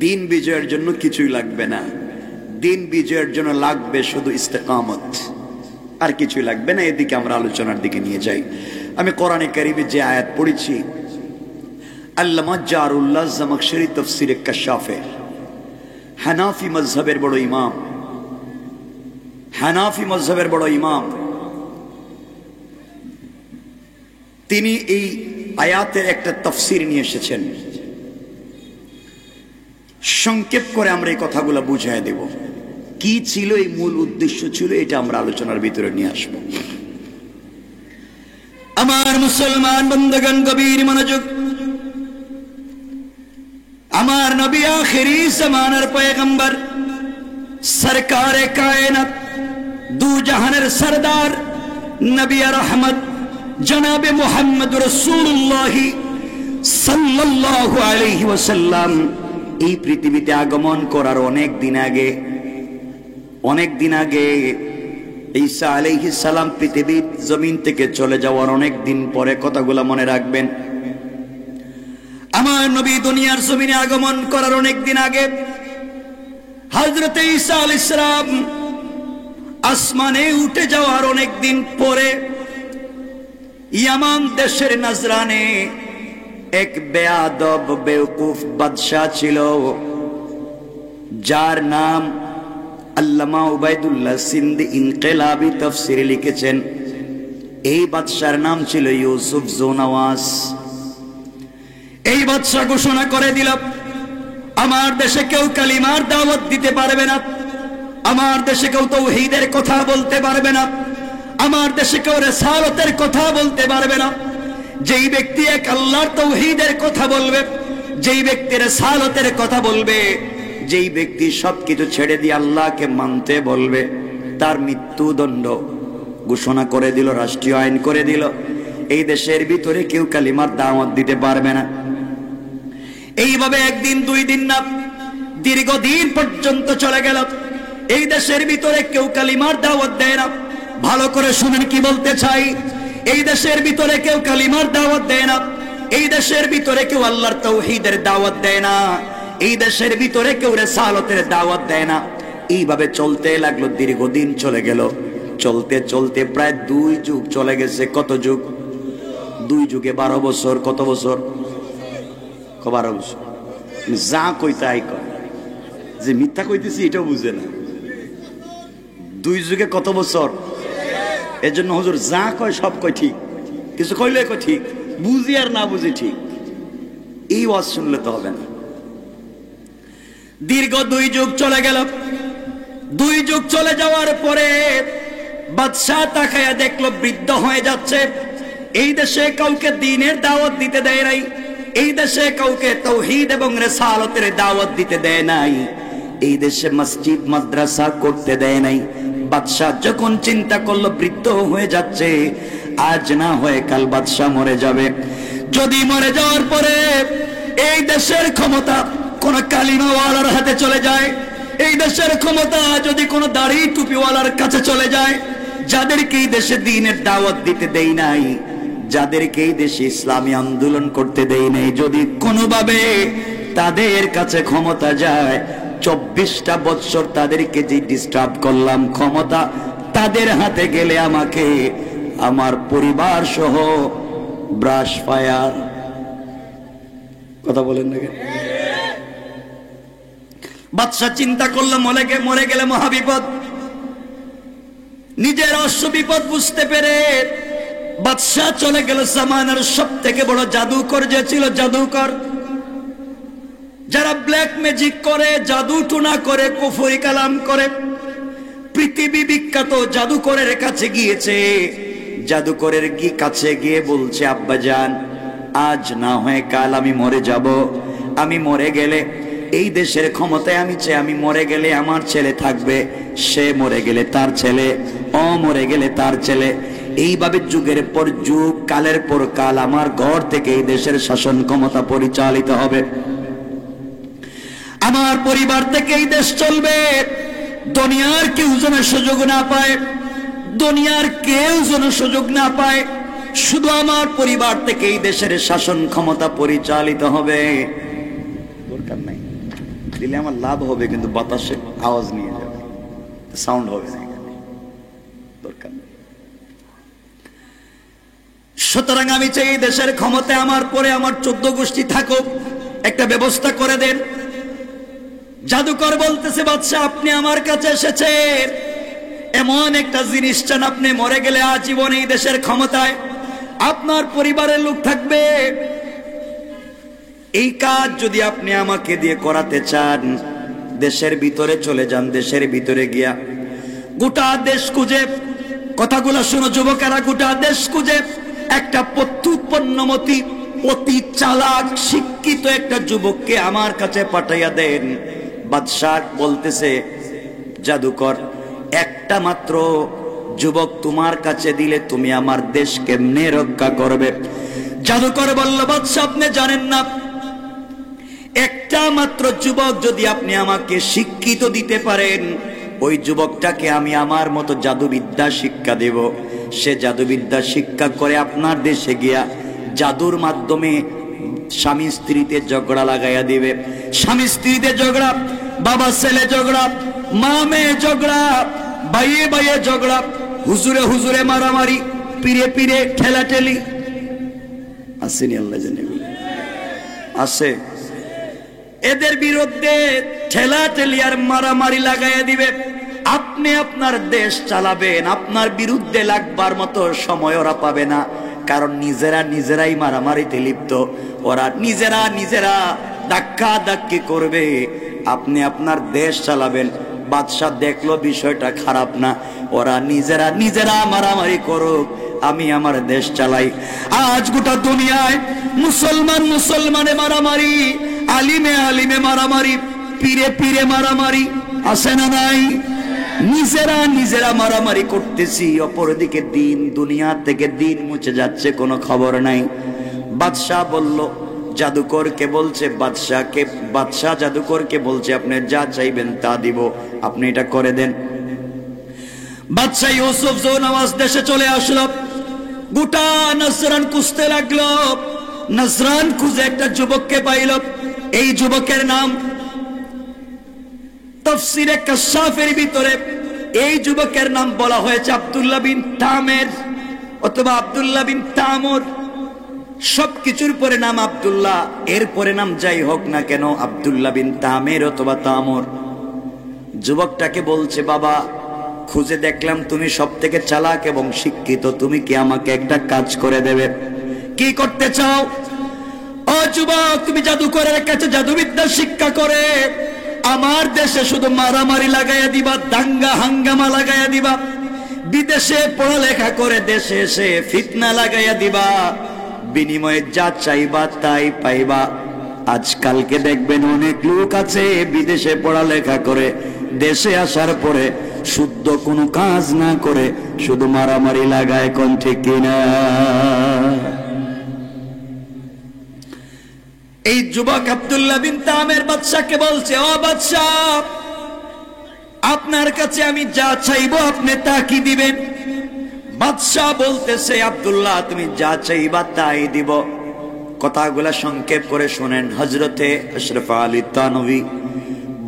দিন বিজয়ের জন্য কিছুই লাগবে না, দিন বিজয়ের জন্য লাগবে শুধু ইস্তেকামত, আর কিছুই লাগবে না। এদিকে আমরা আলোচনার দিকে নিয়ে যাই। আমি কোরআনে কারিমে যে আয়াত পড়েছি, আল্লামা জারুল্লাহ জামাখশরী তাফসীরে কাশাফে, হানাফি মাযহাবের বড় ইমাম, হানাফি মাযহাবের বড় ইমাম, তিনি এই আয়াতের একটা তাফসীর নিয়ে এসেছেন। সংক্ষেপ করে আমরা এই কথাগুলো বুঝায় দেব, কি ছিল এই মূল উদ্দেশ্য ছিল, এটা আমরা আলোচনার ভিতরে নিয়ে আসব। আমার মুসলমান বন্ধুগণ, গভীর মনোযোগ। আমার নবী আখিরি জামানার পয়গম্বর, সরকারে কায়নাত, দু জাহানের সরদার, নবী রহমত জনাবে মুহাম্মদ রাসূলুল্লাহ সাল্লাল্লাহু আলাইহি ওয়াসাল্লাম এই পৃথিবীতে আগমন করার অনেক দিন আগে ঈসা আলাইহিস সালাম পৃথিবীর জমিন থেকে চলে যাওয়ার অনেক দিন পরে, কথাগুলো মনে রাখবেন। আমার নবী দুনিয়ার জমিনে আগমন করার অনেক দিন আগে হযরত ঈসা আলাইহিস সালাম আসমানে উঠে যাওয়ার অনেক দিন পরে ইয়ামান দেশের নাজরানে এক বেয়াদব বেওকুফ বাদশা ছিল, যার নাম আল্লামা উবাইদুল্লাহ সিন্ধি ইনকিলাবি তাফসীরে লিখেছেন। এই বাদশার নাম ছিল ইউসুফ জোনাওয়াস। এই বাদশা ঘোষণা করে দিল, আমার দেশে কেউ কালিমার দাওয়াত দিতে পারবে না, আমার দেশে কেউ তাওহীদের কথা বলতে পারবে না, আমার দেশে কেউ রিসালাতের কথা বলতে পারবে না। যেই ব্যক্তি এক আল্লাহর তাওহীদের কথা বলবে, যেই ব্যক্তি রিসালাতের কথা বলবে, যেই ব্যক্তি সবকিছু ছেড়ে দিয়ে আল্লাহকে মানতে বলবে, তার মৃত্যুদণ্ড ঘোষণা করে দিল, রাষ্ট্রীয় আইন করে দিল। এই দেশের ভিতরে কেউ কালিমার দাওয়াত দিতে পারবে না। এইভাবে একদিন দুই দিন না, দীর্ঘদিন পর্যন্ত চলে গেল। এই দেশের ভিতরে কেউ কালিমার দাওয়াত দেয় না। ভালো করে শুনেন কি বলতে চাই। এই দেশের ভিতরে কেউ কালিমার দাওয়াত দেয় না, এই দেশের ভিতরে কেউ আল্লাহর তাওহীদের দাওয়াত দেয় না, এই দেশের ভিতরে কেউ রিসালাতের দাওয়াত দেয় না। এইভাবে চলতে লাগলো, দীর্ঘদিন চলে গেল। চলতে চলতে প্রায় 2 যুগ চলে গেছে। কত যুগ? 2 যুগে 12 বছর। কত বছর? 12 বছর। যা কইতে আই কয়, যে মিথ্যা কইতেছি এটাও বুঝে না। 2 যুগে কত বছর? এজন্য হুজুর যা কয় সব কয় ঠিক, কিছু কইলে কয় ঠিক, বুঝি আর না বুঝি ঠিক। এই ওয়াজ শুনলে তো হবে না। দীর্ঘ 2 যুগ চলে গেল। 2 যুগ চলে যাওয়ার পরে বাদশা তাকায়া দেখলো বৃদ্ধ হয়ে যাচ্ছে। এই দেশে কাউকে দ্বীনের দাওয়াত দিতে দেয় নাই, এই দেশে কাউকে তাওহীদ এবং রিসালাতের দাওয়াত দিতে দেয় নাই, এই দেশে মসজিদ মাদ্রাসা করতে দেয় নাই। বাদশা যখন চিন্তা করলো বৃদ্ধ হয়ে যাচ্ছে, আজ না হয় কাল বাদশা মরে যাবে। যদি মরে যাওয়ার পরে এই দেশের ক্ষমতা কোন কালিমাওয়ালার হাতে চলে যায়, এই দেশের ক্ষমতা যদি কোন দাড়ি টুপিওয়ালার কাছে চলে যায়, যাদেরকে এই দেশে দ্বীনের দাওয়াত দিতে দেই নাই, যাদেরকে এই দেশে ইসলামী আন্দোলন করতে দেই নাই, যদি কোনোভাবে তাদের কাছে ক্ষমতা যায়, 24টা বছর তাদেরকে যে ডিস্টার্ব করলাম, ক্ষমতা তাদের হাতে গেলে আমাকে আমার পরিবার সহ ব্রাশ ফায়ার। কথা বলেন না? বাদশা চিন্তা করলো মরে গেলে মহাবিপদ। নিজের অশ্ব বিপদ বুঝতে পেরে বাদশা চলে গেল জামানার সব থেকে বড় জাদুকর যে ছিল, জাদুকর যারা ব্ল্যাক ম্যাজিক করে, জাদু টুনা করে, কুফরি কালাম করে, পৃথিবী বিখ্যাত জাদুকরের কাছে গিয়েছে। জাদুকরের কাছে গিয়ে বলছে, আব্বাজান আজ না হয় কাল আমি মরে যাব, আমি মরে গেলে এই দেশের ক্ষমতায় আমি চাই, আমি মরে গেলে আমার ছেলে থাকবে, সে মরে গেলে তার ছেলে, ও মরে গেলে তার ছেলে, এইভাবে যুগের পর যুগ, কালের পর কাল আমার ঘর থেকে এই দেশের শাসন ক্ষমতা পরিচালিত হবে, আমার পরিবার থেকে এই দেশ চলবে। দুনিয়ার কেউ যেন সুযোগ না পায়, দুনিয়ার কেউ যেন সুযোগ না পায়, শুধু আমার পরিবার থেকে এই দেশের শাসন ক্ষমতা পরিচালিত হবে। দরকার নাই, দিলে আমার লাভ হবে, কিন্তু বাতাসে আওয়াজ নিয়ে যাবে, সাউন্ড হবে না, দরকার নেই। সুতরাং আমি চাই এই দেশের ক্ষমতায় আমার পরে আমার 14 গোষ্ঠী থাকুক, একটা ব্যবস্থা করে দেন। জাদুকর বলতেছে, বাদশা আপনি আমার কাছে এসেছেন, এমন একটা জিনিস চান, আপনি মরে গেলে আজীবন এই দেশের ক্ষমতায় আপনার পরিবারের লোক থাকবে। এই কাজ যদি আপনি আমাকে দিয়ে করাতে চান, দেশের ভিতরে চলে যান, দেশের ভিতরে গিয়া গোটা দেশ খুঁজে, কথাগুলো শুনো যুবকেরা, গোটা দেশ খুঁজে একটা প্রত্যুৎপন্নমতি অতি চালাক শিক্ষিত একটা যুবককে আমার কাছে পাঠাইয়া দেন। বাদশাহ বলতেছে, জাদুকর একটা মাত্র যুবক তোমার কাছে দিলে তুমি আমার দেশ কেমনে রক্ষা করবে? জাদুকর বলল, বাদশাহ আপনি জানেন না, একটা মাত্র যুবক যদি আপনি আমাকে শিক্ষিত দিতে পারেন, ওই যুবকটাকে আমি আমার মতো জাদুবিদ্যা শিক্ষা দেব। সে জাদুবিদ্যা শিক্ষা করে আপনার দেশে গিয়া জাদুর মাধ্যমে স্বামী স্ত্রীতে ঝগড়া লাগাইয়া দিবে। স্বামী স্ত্রীতে ঝগড়া, বাবা ছেলে ঝগড়া, মা মেয়ে ঝগড়া, ভাইয়ে ভাইয়ে ঝগড়া, হুজুরে হুজুরে মারামারি, পীরে পীরে ঠেলাঠেলি। আসেনি? আল্লাহ জানে আছে। এদের বিরুদ্ধে ঠেলাঠেলি আর মারামারি লাগাইয়া দিবে। আপনি আপনার দেশ চালাবেন, আপনার বিরুদ্ধে লাগবার মতো সময় ওরা পাবে না, কারণ নিজেরাই মারামারিতে লিপ্ত, ওরা নিজেরা ধাক্কা ধাক্কি করবে, আপনি আপনার দেশ চালাবেন। বাদশা দেখলো বিষয়টা খারাপ না, ওরা নিজেরা মারামারি করুক, আমি আমার দেশ চালাই। আজ গোটা দুনিয়ায় মুসলমানে মারামারি, আলিমে মারামারি, পীরে মারামারি, আছে না নাই? নিজেরা মারামারি করতেছি, অপরদিকে দুনিয়া থেকে দিন মুছে যাচ্ছে, কোনো খবর নাই। বাদশাহ বলল, জাদুকরকে বলছে, বাদশাহ জাদুকরকে বলছে, আপনি যা চাইবেন তা দিব, আপনি এটা করে দেন। বাদশাহ ইউসুফ জৌনওয়াজ দেশে চলে আসলো, গোটা নজরান খুঁজতে লাগলো। নজরান খুঁজে একটা যুবককে পাইল। এই যুবকের নাম তাফসীরে কাশফের ভিতরে এই যুবকের নাম বলা হয়েছে আব্দুল্লাহ বিন তামের অথবা আব্দুল্লাহ বিন তামর। সবকিছুর পরে নাম আব্দুল্লাহ, এর পরে নাম যাই হোক না কেন আব্দুল্লাহ বিন তামের অথবা তামর। যুবকটাকে বলছে, বাবা খুঁজে দেখলাম তুমি সব থেকে চালাক এবং শিক্ষিত, তুমি কি আমাকে একটা কাজ করে দেবে? কি করতে চাও? ও যুবক, তুমি জাদুকরের কাছে জাদুবিদ্যা শিক্ষা করে আমার দেশে শুধু মারামারি লাগাইয়া দিবা, দাঙ্গা হাঙ্গামা লাগাইয়া দিবা, বিদেশে পড়ালেখা করে দেশে এসে ফিতনা লাগাইয়া দিবা, বিনিময়ে যা চাইবা তাই পাইবা। আজকালকে দেখবেন অনেক লোক আছে বিদেশে পড়ালেখা করে দেশে আসার পরে শুদ্ধ কোনো কাজ না করে শুধু মারামারি লাগায়। কোন ঠিক কিনা? এই যুবক আব্দুল্লাহ বিন তামের বাদশাকে বলছে, ও বাদশা, আপনার কাছে আমি যা চাইবো আপনি তা কি দিবেন? বাদশা বলতেছে, আব্দুল্লাহ তুমি যা চাইবা তাই দিব। কথাগুলা সংক্ষেপ করে শুনেন। হযরতে আশরাফ আলী থানভী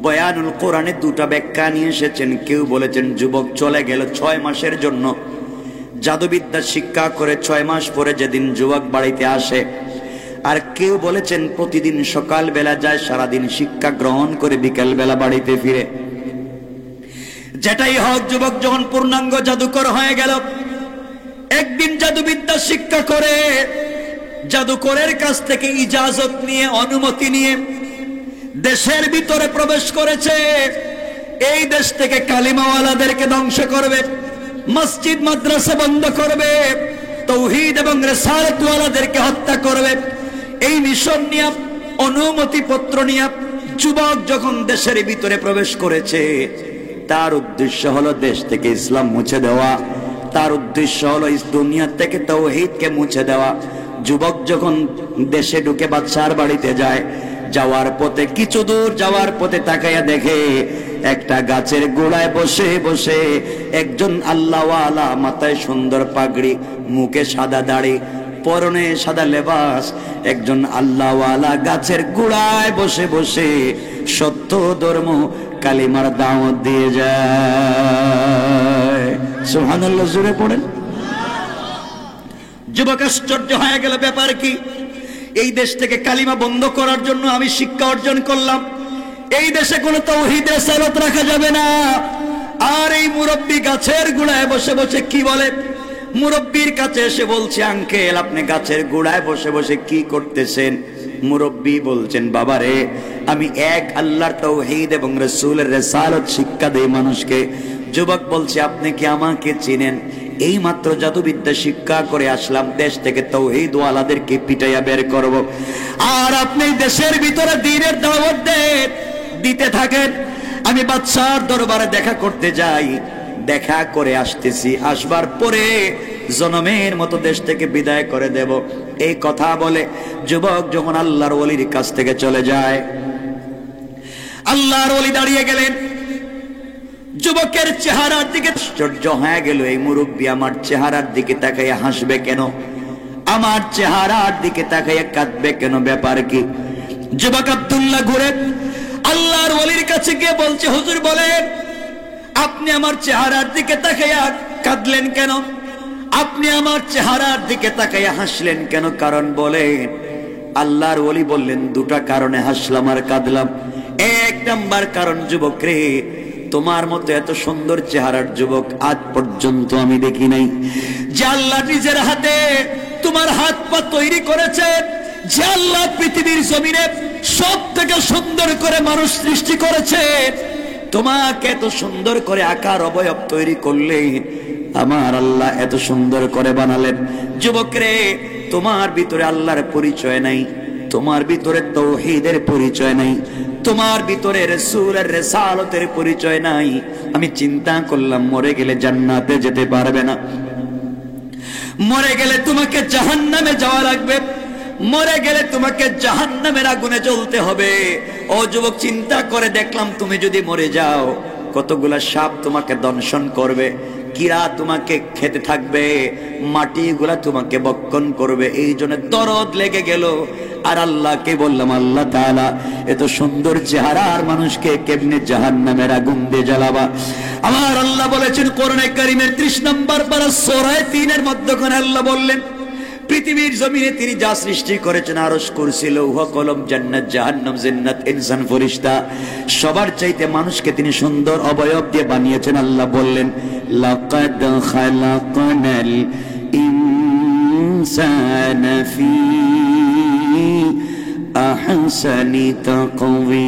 বয়ানুল কোরআনে দুটা ব্যাখ্যা নিয়ে এসেছেন। কেউ বলেছেন যুবক চলে গেল 6 মাসের জন্য জাদুবিদ্যা শিক্ষা করে, 6 মাস পরে যেদিন যুবক বাড়িতে আসে। আর কেউ বলেছেন প্রতিদিন সকাল বেলা যায়, সারাদিন শিক্ষা গ্রহণ করে বিকেল বেলা বাড়িতে ফিরে। যেটাই হোক, যুবক যখন পূর্ণাঙ্গ জাদুকর হয়ে গেল, একদিন জাদুবিদ্যা শিক্ষা করে জাদুকরের কাছ থেকে ইজাজত নিয়ে, অনুমতি নিয়ে দেশের ভিতরে প্রবেশ করেছে। এই দেশ থেকে কালিমাওয়ালাদেরকে ধ্বংস করবে, মসজিদ মাদ্রাসা বন্ধ করবে, তাওহীদ এবং রিসালাতওয়ালাদেরকে হত্যা করবে। এই মিশন নিয়ে, অনুমতি পত্র নিয়ে যুবক যখন দেশের ভিতরে প্রবেশ করেছে, তার উদ্দেশ্য হলো দেশ থেকে ইসলাম মুছে দেওয়া, তার উদ্দেশ্য হলো দুনিয়া থেকে তাওহীদকে মুছে দেওয়া। যুবক যখন দেশে ঢুকে বাদশার বাড়িতে যায়, যাওয়ার পথে কিছু দূর যাওয়ার পথে তাকাইয়া দেখে একটা গাছের গোড়ায় বসে বসে একজন আল্লাহওয়ালা, মাথায় সুন্দর পাগড়ি, মুখে সাদা দাড়ি, পরনে সাদা লেবাস, একজন আল্লাহওয়ালা গাছের গোড়ায় বসে বসে সত্য ধর্ম কালিমার দাওয়াত দিয়ে যায়। সুবহানাল্লাহ, জোরে পড়েন। যুবক আশ্চর্য হয়ে গেল, ব্যাপার কি? এই দেশ থেকে কালিমা বন্ধ করার জন্য আমি শিক্ষা অর্জন করলাম, এই দেশে কোনো তাওহীদ রিসালাত রাখা যাবে না। আর এই মুরব্বী গাছের গোড়ায় বসে বসে কি বলে? মুরব্বীর কাছে এসে বলছে, আঙ্কেল আপনি গাছের গোড়ায় বসে বসে কি করতেছেন? মুরব্বী বলছেন, বাবারে আমি এক আল্লাহর তাওহীদ এবং রাসূলের রিসালাত শিক্ষা দেই মানুষকে। যুবক বলছে, আপনি কি আমাকে চিনেন? এই মাত্র জাদুবিদ্যা শিক্ষা করে আসলাম, দেশ থেকে তাওহীদ ওয়ালাদেরকে পিটাইয়া বের করব, আর আপনি দেশের ভিতরে দ্বীনের দাওয়াত দিতে থাকেন। আমি বাদশার দরবারে দেখা করতে যাই, দেখা করে আসতেছি, আসবার পরে জনমের মতো দেশ থেকে বিদায় করে দেব। এই কথা বলে যুবক যখন আল্লাহর ওলির কাছ থেকে চলে যায়, আল্লাহর ওলি দাঁড়িয়ে গেলেন। যুবকের চেহারার দিকে আশ্চর্য হয়ে গেল, এই মুরব্বী আমার চেহারার দিকে তাকাইয়া হাসবে কেন? আমার চেহারার দিকে তাকাইয়া কাঁদবে কেন? ব্যাপার কি? যুবক আব্দুল্লাহ ঘুরে আল্লাহর ওলির কাছে গিয়ে বলছে, হুজুর বলেন আপনি আমার চেহারার দিকে তাকাইয়া কাঁদলেন কেন? আপনি আমার চেহারার দিকে তাকাইয়া হাসলেন কেন? কারণ বলেন। আল্লাহর ওলি বললেন, দুটা কারণে হাসলাম আর কাঁদলাম। এক নাম্বার কারণ, যুবক রে, তোমার মতো এত সুন্দর চেহারার যুবক আজ পর্যন্ত আমি দেখি নাই। যে আল্লাহ নিজের হাতে তোমার হাত পা তৈরি করেছে, যে আল্লাহ পৃথিবীর জমিনে সব থেকে সুন্দর করে মানুষ সৃষ্টি করেছে, তোমাকে এত সুন্দর করে আকার অবয়ব তৈরি করলে, আমার আল্লাহ এত সুন্দর করে বানালেন। যুবক রে, তোমার ভিতরে আল্লাহর পরিচয় নাই, তোমার ভিতরে তাওহীদের পরিচয় নাই, তোমার ভিতরে রাসূলের রিসালাতের পরিচয় নাই। আমি চিন্তা করলাম, মরে গেলে জান্নাতে যেতে পারবে না, মরে গেলে তোমাকে জাহান্নামে যাওয়া লাগবে, মরে গেলে তোমাকে জাহান্নামের আগুনে জ্বলতে হবে। ও যুবক, চিন্তা করে দেখলাম, তুমি যদি মরে যাও, কতগুলা সাপ তোমাকে দংশন করবে, কীরা তোমাকে খেতে থাকবে, মাটিগুলা তোমাকে বক্ষণ করবে। এই জন্য দরদ লেগে গেল। আর আল্লাহকে বললাম, আল্লাহ তাআলা এত সুন্দর চেহারার মানুষকে কেমনে জাহান্নামের আগুন দিয়ে জ্বালাবা? আমার আল্লাহ বলেছেন কোরআনে কারীমের 30 নম্বর পারা সূরা 3 এর মধ্যখানে আল্লাহ বললেন, পৃথিবীর জমিনে তিনি যা সৃষ্টি করেছেন, আরশ, কুরসি, লৌহ, কলম, জান্নাত, জাহান্নাম, জিন্নাত, ইনসান, ফেরেশতা, সবার চাইতে মানুষকে তিনি সুন্দর অবয়ব দিয়ে বানিয়েছেন। আল্লাহ বললেন, লাকাদ খালাকনাল ইনসানা ফি আহসানি তাকওয়িম।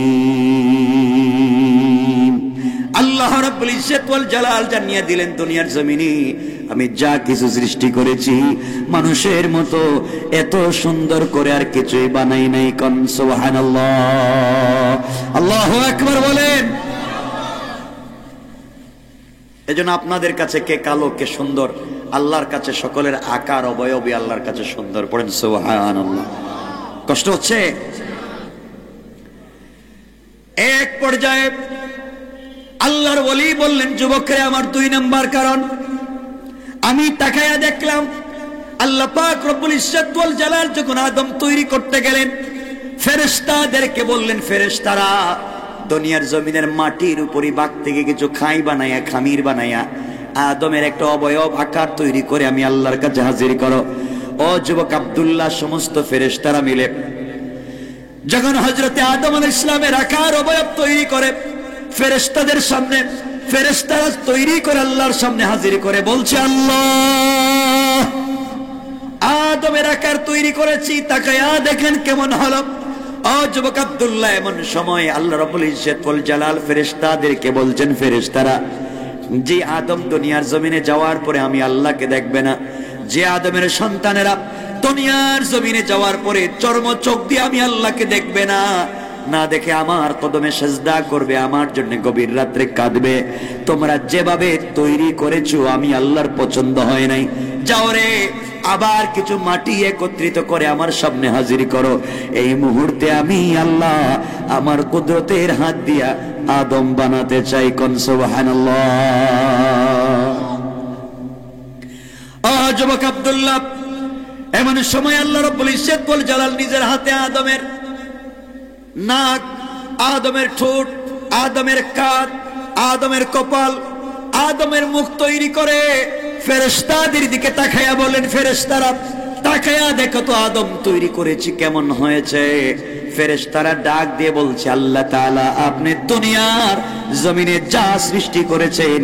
আল্লাহ রাব্বুল ইজ্জত ওয়াল জালাল জানিয়ে দিলেন, দুনিয়ার জমিনে আমি যা কিছু সৃষ্টি করেছি, মানুষের মতো এত সুন্দর করে আর কিছুই বানাই নাই। কোন সুবহানাল্লাহ, আল্লাহু আকবার বলেন। এজন্য আপনাদের কাছে কে কালো কে সুন্দর? আল্লাহর কাছে সকলের আকার অবয়বই আল্লাহর কাছে সুন্দর। পড়েন সুবহানাল্লাহ। কষ্ট হচ্ছে? এক পর্যায়ে আল্লাহর ওলি বললেন, যুবকরা, আমার 2 নাম্বার কারণ, আমি তাকায়া দেখলাম আল্লাহ পাক রব্বুল ইজ্জত ওয়াল জালাল যখন আদম তৈরি করতে গেলেন, ফেরেশতাদেরকে বললেন, ফেরেশতারা দুনিয়ার জমিনের মাটির উপরই বাগ থেকে কিছু খাই বানায়া, খামির বানায়া আদমের একটা অবয়ব আকার তৈরি করে আমি আল্লাহর কাছে হাজির করো। ও যুবক আব্দুল্লাহ, সমস্ত ফেরেশতারা মিলে যখন হযরতে আদম আলাইহিস সালামের আকার অবয়ব তৈরি করে ফেরেশতাদের সামনে, ফেরেশতারা তৈরি করে আল্লাহর সামনে হাজির করে বলছে, আল্লাহ আদমের আকার তৈরি করেছি, তাকায়া দেখেন কেমন হলো। ও যুবক আব্দুল্লাহ, এমন সময় আল্লাহ রাব্বুল ইজ্জত ওয়াল জালাল ফেরেশতাদেরকে বলছেন, ফেরেশতারা, যে আদম দুনিয়ার জমিনে যাওয়ার পরে আমি আল্লাহকে দেখবে না, যে আদমের সন্তানেরা দুনিয়ার জমিনে যাওয়ার পরে চর্ম চোখ দিয়ে আমি আল্লাহকে দেখবে না, না দেখে আমার কদমে সেজদা করবে, আমার জন্য গভীর রাত্রে কাঁদবে, তোমরা যেভাবে তৈরি করেছো আমি আল্লাহর পছন্দ হয় নাই। যাও রে, আবার কিছু মাটি একত্রিত করে আমার সামনে হাজির করো। এই মুহূর্তে আমি আল্লাহ আমার কুদরতের হাত দিয়া আদম বানাতে চাই। কোন সুবহানাল্লাহ। যুবক আব্দুল্লাহ এমন সময় আল্লাহ রাব্বুল ইজ্জত ওয়াল জালাল নিজের হাতে আদমের নাক, আদমের ঠোঁট, আদমের কাঁধ, আদমের কপাল, আদমের মুখ তৈরি করে ফেরেশতাদের দিকে তাকায়া বলেন, ফেরেশতারা তাকায়া দেখো তো আদম তৈরি করেছি কেমন হয়েছে। ফেরেশতারা ডাক দিয়ে বলছে, আল্লাহ তাআলা আপনি দুনিয়ার জমিনে যা সৃষ্টি করেছেন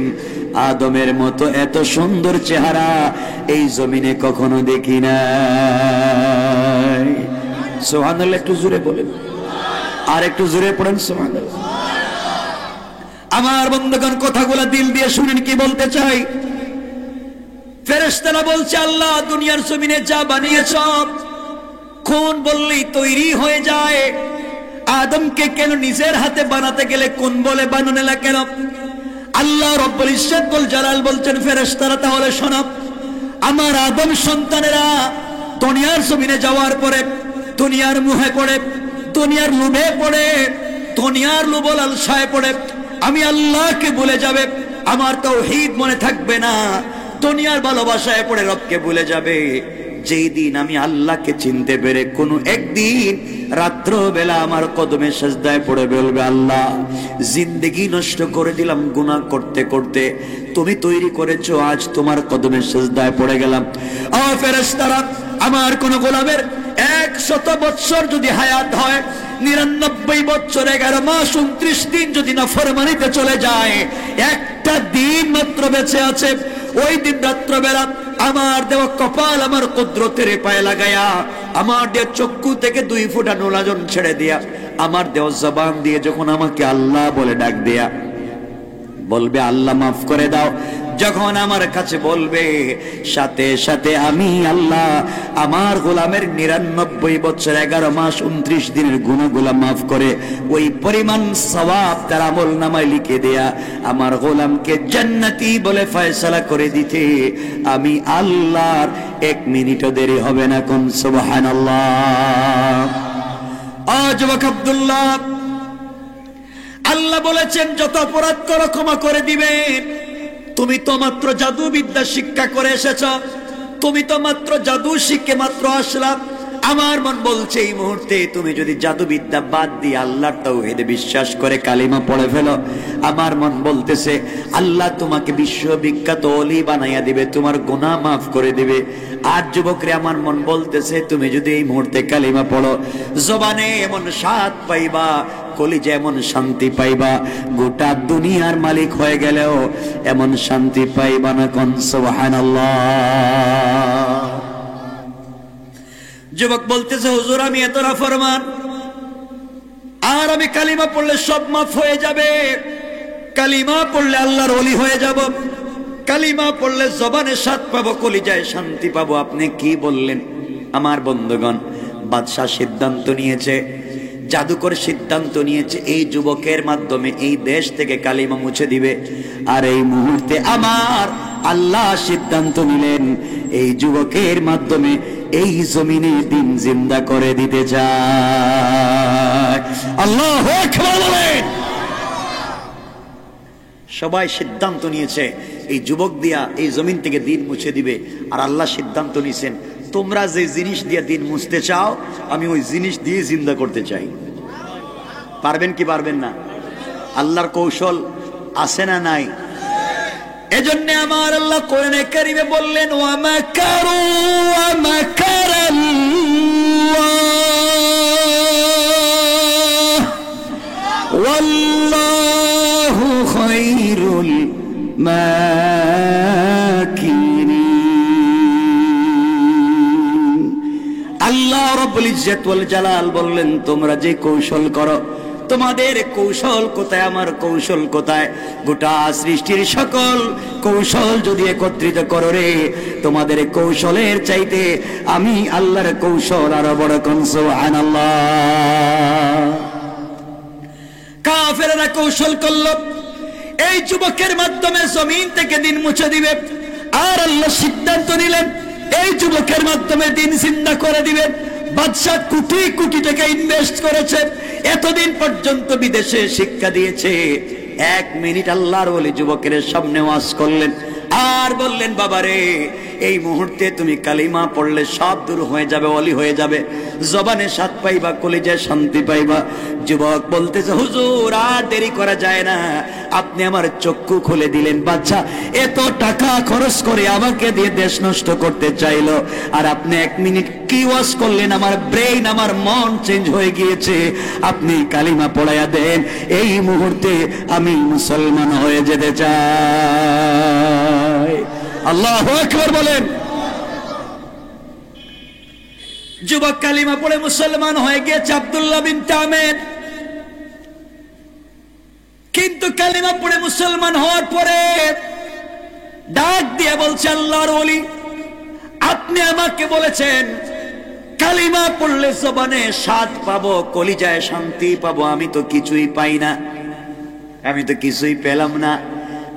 আদমের মতো এত সুন্দর চেহারা এই জমিনে কখনো দেখি নাই। সুবহানাল্লাহ, একটু জোরে বলেন, আর একটু জোরে পড়েন সুবহানাল্লাহ। আমার বন্ধুগণ কথাগুলো দিল দিয়ে শুনেন কি বলতে চাই। ফেরেশতারা বলছে, আল্লাহ দুনিয়ার জমিনে যা বানিয়েছ কোন বললেই তৈরি হয়ে যায়, আদমকে কেন নিজের হাতে বানাতে গেলে কোন বলে বানানো না কেন? আল্লাহ রাব্বুল ইজ্জত ওয়াল জালাল বলছেন, ফেরেশতারা তাহলে শোনো, আমার আদম সন্তানেরা দুনিয়ার জমিনে যাওয়ার পরে দুনিয়ার মুহে পড়ে, দুনিয়ার লোভে পড়ে, দুনিয়ার লোভ লালসায় পড়ে আমি আল্লাহকে ভুলে যাবে, আমার তাওহীদ মনে থাকবে না, দুনিয়ার ভালোবাসায় পড়ে রবকে ভুলে যাবে। যেই দিন আমি আল্লাহকে চিনতে পেরে কোনো একদিন রাত্র বেলা আমার কদমে সেজদায় পড়ে বলবে, আল্লাহ জিন্দেগি নষ্ট করে দিলাম গুনাহ করতে করতে, তুমি তৈরি করেছো, আজ তোমার কদমে সেজদায় পড়ে গেলাম। ও ফেরেশতারা, আমার কোন গোলামের 100 বছর যদি হায়াত হয়, 99 বছর 11 মাস 29 দিন যদি নাফরমানিতে চলে যায়, একটা দিন মাত্র বেঁচে আছে, ওই দিন রাত্রবেলা আমার দেওয়া কপাল আমার কুদরতের পায়ে লাগায়া, আমার দেওয়া চক্ষু থেকে 2 ফোঁটা নোলাজন ছেড়ে দিয়া, আমার দেওয়া জবান দিয়ে যখন আমাকে আল্লাহ বলে ডাক দেয়া বলবে, আল্লাহ মাফ করে দাও, যখন আমার কাছে বলবে, সাথে সাথে আমি আল্লাহ আমার গোলামের 99 বছর 11 মাস 29 দিনের গুনাহগুলো মাফ করে ওই পরিমাণ সওয়াব তার আমলনামায় লিখে দেয়া আমার গোলামকে জান্নাতি বলে ফয়সালা করে দিতে আমি আল্লাহর 1 মিনিটও দেরি হবে না। কোন সুবহানাল্লাহ। যুবক আব্দুল্লাহ, আল্লাহ বলেছেন যত অপরাধ করো ক্ষমা করে দিবেন। তুমি তো মাত্র জাদু বিদ্যা শিক্ষা করে এসেছ, তুমি তো মাত্র জাদু শিখে মাত্র আসলাম। আমার মন বলছে এই মুহূর্তে তুমি যদি জাদু বিদ্যা বাদ দিয়ে আল্লাহর তাওহীদে বিশ্বাস করে কালিমা পড়ে ফেলো, আমার মন বলতেছে আল্লাহ তোমাকে বিশ্ববিখ্যাত ওলি বানাইয়া দিবে, তোমার গুনাহ মাফ করে দিবে। আর যুবকরে, আমার মন বলতেছে তুমি যদি এই মুহূর্তে কালিমা পড়ো, জবানে এমন স্বাদ পাইবা, কলিজা এমন শান্তি পাইবা, গোটা দুনিয়ার মালিক হয়ে গেলেও এমন শান্তি পাইবা না। কোন সুবহানাল্লাহ। যুবক বলতেছে, হুজুর আমি এত নাফরমান, আর আমি কালিমা পড়লে সব মাফ হয়ে যাবে, কালিমা পড়লে আল্লাহর ওলি হয়ে যাব, কালিমা পড়লে জবানে স্বাদ পাবো, কলিজায় শান্তি পাবো। আপনি কি বললেন? আমার বন্ধুগণ, বাদশাহ সিদ্ধান্ত নিয়েছে, জাদুকর সিদ্ধান্ত নিয়েছে এই যুবকের মাধ্যমে এই দেশ থেকে কালিমা মুছে দিবে। আর এই মুহূর্তে আমার আল্লাহ সিদ্ধান্ত নিলেন এই যুবকের মাধ্যমে এই জমিনে দিন জিন্দা করে দিতে চায়। আল্লাহু আকবার বলেন। সবাই সিদ্ধান্ত নিয়েছে এই যুবক দিয়া এই জমিন থেকে দিন মুছে দিবে। আর আল্লাহ সিদ্ধান্ত নিয়েছেন তোমরা যে জিনিস দিয়ে দিন মুছতে চাও আমি ওই জিনিস দিয়ে জিন্দা করতে চাই। পারবেন কি পারবেন না? আল্লাহর কৌশল আছে না নাই? এজন্য আমার আল্লাহ কোরআনে কারিমে বললেন, ওয়া মাকারু ওয়া মাকারাল্লাহ ওয়াল্লাহু খায়রুল মাকিরিন। আল্লাহ রাব্বুল ইজ্জত ওয়াল জালাল বললেন, তোমরা যে কৌশল করো, তোমাদের কৌশল কোথায়, আমার কৌশল কোথায়? গোটা সৃষ্টির সকল কৌশল যদি একত্রিত করো রে, তোমাদের কৌশলের চাইতে আমি আল্লাহর কৌশল আরো বড়। কোন সুবহানাল্লাহ। কাফেররা কৌশল করল এই যুবকের মাধ্যমে জমিন থেকে দিন মুছে দিবে। আর আল্লাহ সিদ্ধান্ত নিলেন এই যুবকের মাধ্যমে দিন জিন্দা করে দিবেন। বাদশা কোটি কোটি টাকা ইনভেস্ট করেছে, এতদিন পর্যন্ত বিদেশে শিক্ষা দিয়েছে। 1 মিনিট আল্লাহর ওলি যুবকের সামনে ওয়াজ করলেন, আর বললেন বাবারে এই মুহূর্তে তুমি কালিমা পড়লে সব দূর হয়ে যাবে, ওলি হয়ে যাবে, জবানে স্বাদ পাইবা, কলিজায় শান্তি পাইবা। যুবক বলতেছে হুজুর আর দেরি করা যায় না, আপনি আমার চক্ষু খুলে দিলেন। বাচ্চা এত টাকা খরচ করে আমাকে দিয়ে দেশ নষ্ট করতে চাইলো, আর আপনি 1 মিনিট কি ওয়াজ করলেন, আমার ব্রেইন আমার মন চেঞ্জ হয়ে গিয়েছে। আপনি কালিমা পড়াইয়া দেন, এই মুহূর্তে আমি মুসলমান হয়ে যেতে চাই। আল্লাহু আকবার বলেন। যুবক কালিমা পড়ে মুসলমান হয়ে গিয়েছে আব্দুল্লাহ বিন তামির। কিন্তু কালিমা পড়ে মুসলমান হওয়ার পরে ডাক দিয়ে বলছে আল্লাহর ওলি, আপনি আমাকে বলেছেন কালিমা পড়লে জবানে স্বাদ পাবো, কলিজায় শান্তি পাবো, আমি তো কিছুই পাই না, আমি তো কিছুই পেলাম না।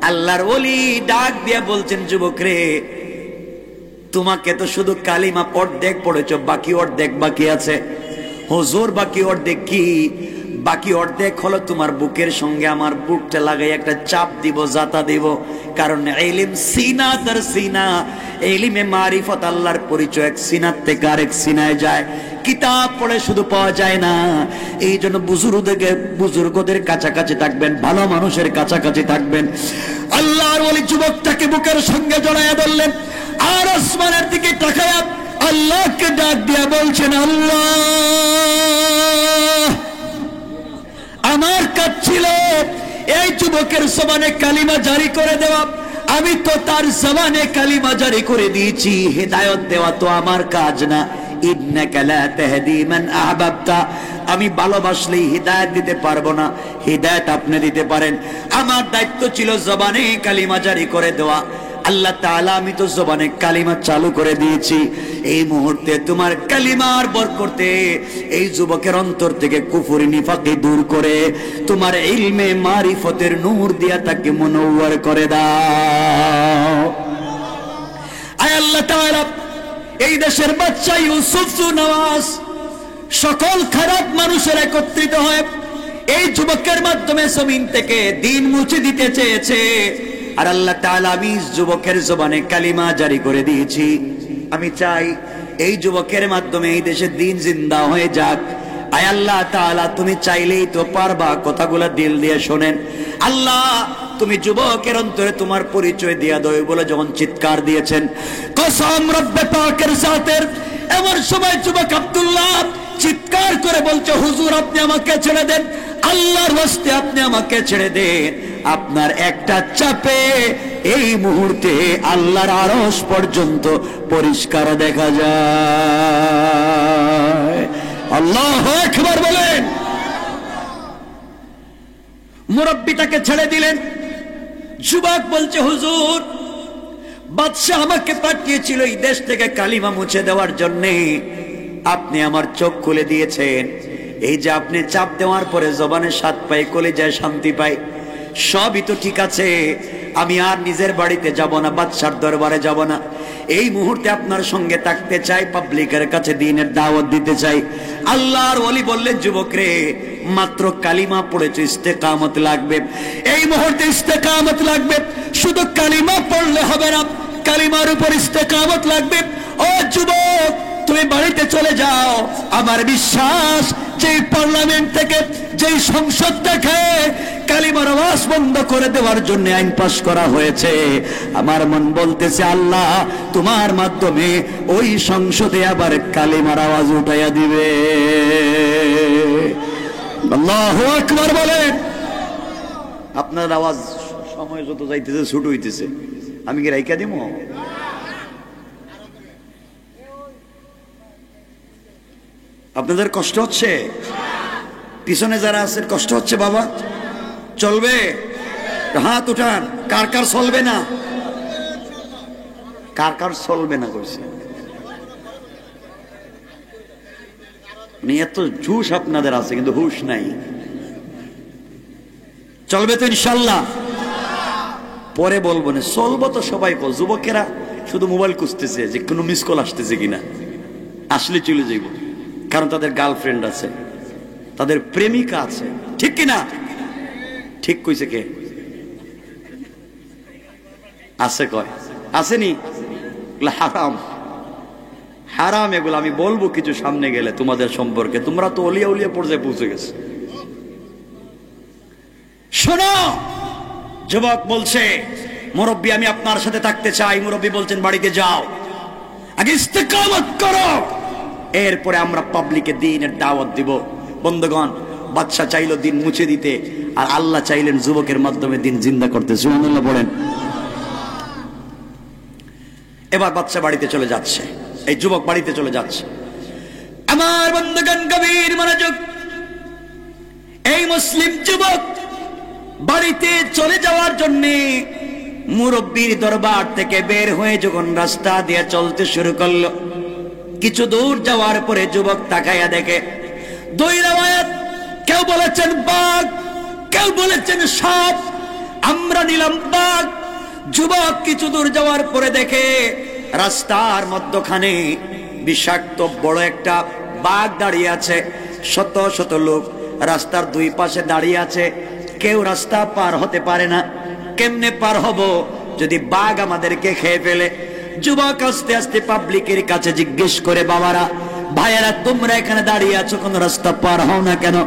আল্লাহর ওলি ডাক দিয়ে বলছেন যুবক রে, তোমাকে তো শুধু কালিমা অর্ধেক পড়েছ, বাকি অর্ধেক বাকি আছে। হুজুর বাকি অর্ধেক কি? বাকি অর্ধেক হলো তোমার বুকের সঙ্গে আমার বুকটা লাগাই একটা চাপ দিব, জাতা দিব। কারণ ইলম সিনা দর সিনা, ইলমে মারিফত আল্লাহর পরিচয় এক সিনার থেকে আরেক সিনায় যায়। কিতাব পড়ে শুধু পাওয়া যায় না, এই জন্য বুজুর্গদের কাছাকাছি থাকবেন, ভালো মানুষের কাছাকাছি থাকবেন। আল্লাহর ওলি যুবকটাকে বুকের সঙ্গে জড়াইয়া ধরলেন, আর আসমানের দিকে তাকায়া আল্লাহকে ডাক দিয়া বলছেন, আল্লাহ আমার কাজ ছিল এই যুবকের জবানে কালিমা জারি করে দেওয়া, আমি তো তার জবানে কালিমা জারি করে দিয়েছি, হেদায়েত দেওয়া তো আমার কাজ না। ইন্নাকা লা তাহদি মান আহবাবতা, আমি ভালোবাসলেই হিদায়াত দিতে পারবো না, হিদায়াত আপনি দিতে পারেন। আমার দায়িত্ব ছিল জবানে কালিমা জারি করে দেওয়া। আল্লাহ তাআলা আমি তো জবানে কালিমা চালু করে দিয়েছি, এই মুহূর্তে তোমার কালিমার বরকতে এই যুবকের অন্তর থেকে কুফরি নিফাকি দূর করে তোমার ইলমে মারিফতের নূর দিয়া তাকে মুনওয়ার করে দাও। আয় আল্লাহ তাআলা এই দেশের বাচ্চা ইউসুফ নওয়াজ সকল খারাপ মানুষের একত্রিত হয়ে এই যুবকের মাধ্যমে জমিন থেকে দিন মুছে দিতে চেয়েছে, আর আল্লাহ তাআলা আমি যুবকের জবানে কালিমা জারি করে দিয়েছি। আমি চাই এই যুবকের মাধ্যমে এই দেশে দিন জিন্দা হয়ে যাক। আয় আল্লাহ তাআলা তুমি চাইলেই তো পারবা, কথাগুলো দিল দিয়ে শোনেন। আল্লাহ তুমি যুবকের অন্তরে তোমার পরিচয় দিয়া দাও বলে যখন চিৎকার দিয়েছেন, কসম রব্বে পাকের জাতের, এমন সময় যুবক আব্দুল্লাহ চিৎকার করে বলছে, হুজুর আপনি আমাকে ছেড়ে দেন, আল্লাহর ওয়াস্তে আপনি আমাকে ছেড়ে দেন। আপনার একটা চাপে এই মুহূর্তে আল্লাহর আরশ পর্যন্ত পরিষ্কার দেখা যায়। আল্লাহু আকবার বলেন। মুরব্বি তাকে ছেড়ে দিলেন। যুবক বলছে, হুজুর বাদশাহ আমাকে পাঠিয়েছিল এই দেশ থেকে কালিমা মুছে দেওয়ার জন্য, আপনি আমার চোখ খুলে দিয়েছেন। এই যে আপনি চাপ দেওয়ার পরে জবানে স্বাদ পাই, কলিজায় শান্তি পাই, সবই তো ঠিক আছে। আমি আর নিজের বাড়িতে যাব না, বাদশার দরবারে যাব না, এই মুহূর্তে আপনার সঙ্গে থাকতে চাই, পাবলিকের কাছে দ্বীনের দাওয়াত দিতে চাই। আল্লাহর ওলি বললেন, যুবক রে মাত্র কালিমা পড়েছো, ইস্তেকামত লাগবে, এই মুহূর্তে ইস্তেকামত লাগবে। শুধু কালিমা পড়লে হবে না, কালিমার উপর ইস্তেকামত লাগবে। ও যুবক তুমি বাড়িতে চলে যাও, আমার বিশ্বাস যেই পার্লামেন্ট থেকে, যেই সংসদ থেকে কালিমার আওয়াজ বন্ধ করে দেওয়ার জন্য আইন পাস করা হয়েছে, আমার মন বলতেছে আল্লাহ তোমার মাধ্যমে ওই সংসদে আবার কালিমার আওয়াজ উঠাইয়া দিবে। আল্লাহু আকবার বলেন। আপনার আওয়াজ সময় যত যাইতেছে ছোট হইতেছে, আমি কি রাইকা দিব? আপনাদের কষ্ট হচ্ছে? পিছনে যারা আছেন কষ্ট হচ্ছে? বাবা চলবে? হাত উঠান। কার কার চলবে না? কার কার চলবে না কইছে? এত জুশ আপনাদের আছে কিন্তু হুশ নাই। চলবে তো ইনশাল্লাহ? পরে বলবো না, চলবো তো সবাই। যুবকেরা শুধু মোবাইল খুঁজতেছে যে কোনো মিস কল আসতেছে কিনা, আসলে চলে যাইব। কারণ তাদের গার্লফ্রেন্ড আছে, তাদের প্রেমিকা আছে, ঠিক কিনা? ঠিক কইছে কে? আছে কয় আসেনি? হারাম হারাম এগুলো আমি বলবো কিছু সামনে গেলে তোমাদের সম্পর্কে। তোমরা তো অলিয়া উলিয়া পর্যায়ে পৌঁছে গেছে। শোনো, যুবক বলছে মুরব্বী আমি আপনার সাথে থাকতে চাই। মুরব্বী বলছেন বাড়িতে যাও, আগে ইস্তেকামত করো, এরপরে আমরা পাবলিকে দ্বীনের দাওয়াত দিব। বন্ধুগণ, বাদশা চাইলো দিন মুছে দিতে, আর আল্লাহ চাইলেন যুবকের মাধ্যমে দিন জিন্দা করতে। সুবহানাল্লাহ বলেন। এবার বাদশা বাড়িতে চলে যাচ্ছে, এই যুবক বাড়িতে চলে যাচ্ছে। আমার বন্ধুগণ গভীর মনোযোগ, এই মুসলিম যুবক বাড়িতে চলে যাওয়ার জন্য মুরব্বীর দরবার থেকে বের হয়ে যখন রাস্তা দিয়ে চলতে শুরু করলো, কিছু দূর যাওয়ার পরে যুবক তাকাইয়া দেখে দুই রাওয়ায়াত, কেউ বলেছেন বাঘ, কেউ বলেছেন সাপ। আমরা নিলাম বাঘ। যুবক কিছু দূর যাওয়ার পরে দেখে রাস্তার মধ্যখানে বিষাক্ত বড় একটা বাঘ দাঁড়িয়ে আছে। শত শত লোক রাস্তার দুই পাশে দাঁড়িয়ে আছে, কেউ রাস্তা পার হতে পারে না। কেমনে পার হব যদি বাঘ আমাদেরকে খেয়ে ফেলে? যুবক আস্তে আস্তে পাবলিকের কাছে জিজ্ঞেস করে, বাবারা, ভাইয়েরা, তোমরা এখানে দাঁড়িয়ে আছো, কোন রাস্তা পার হও না কেন?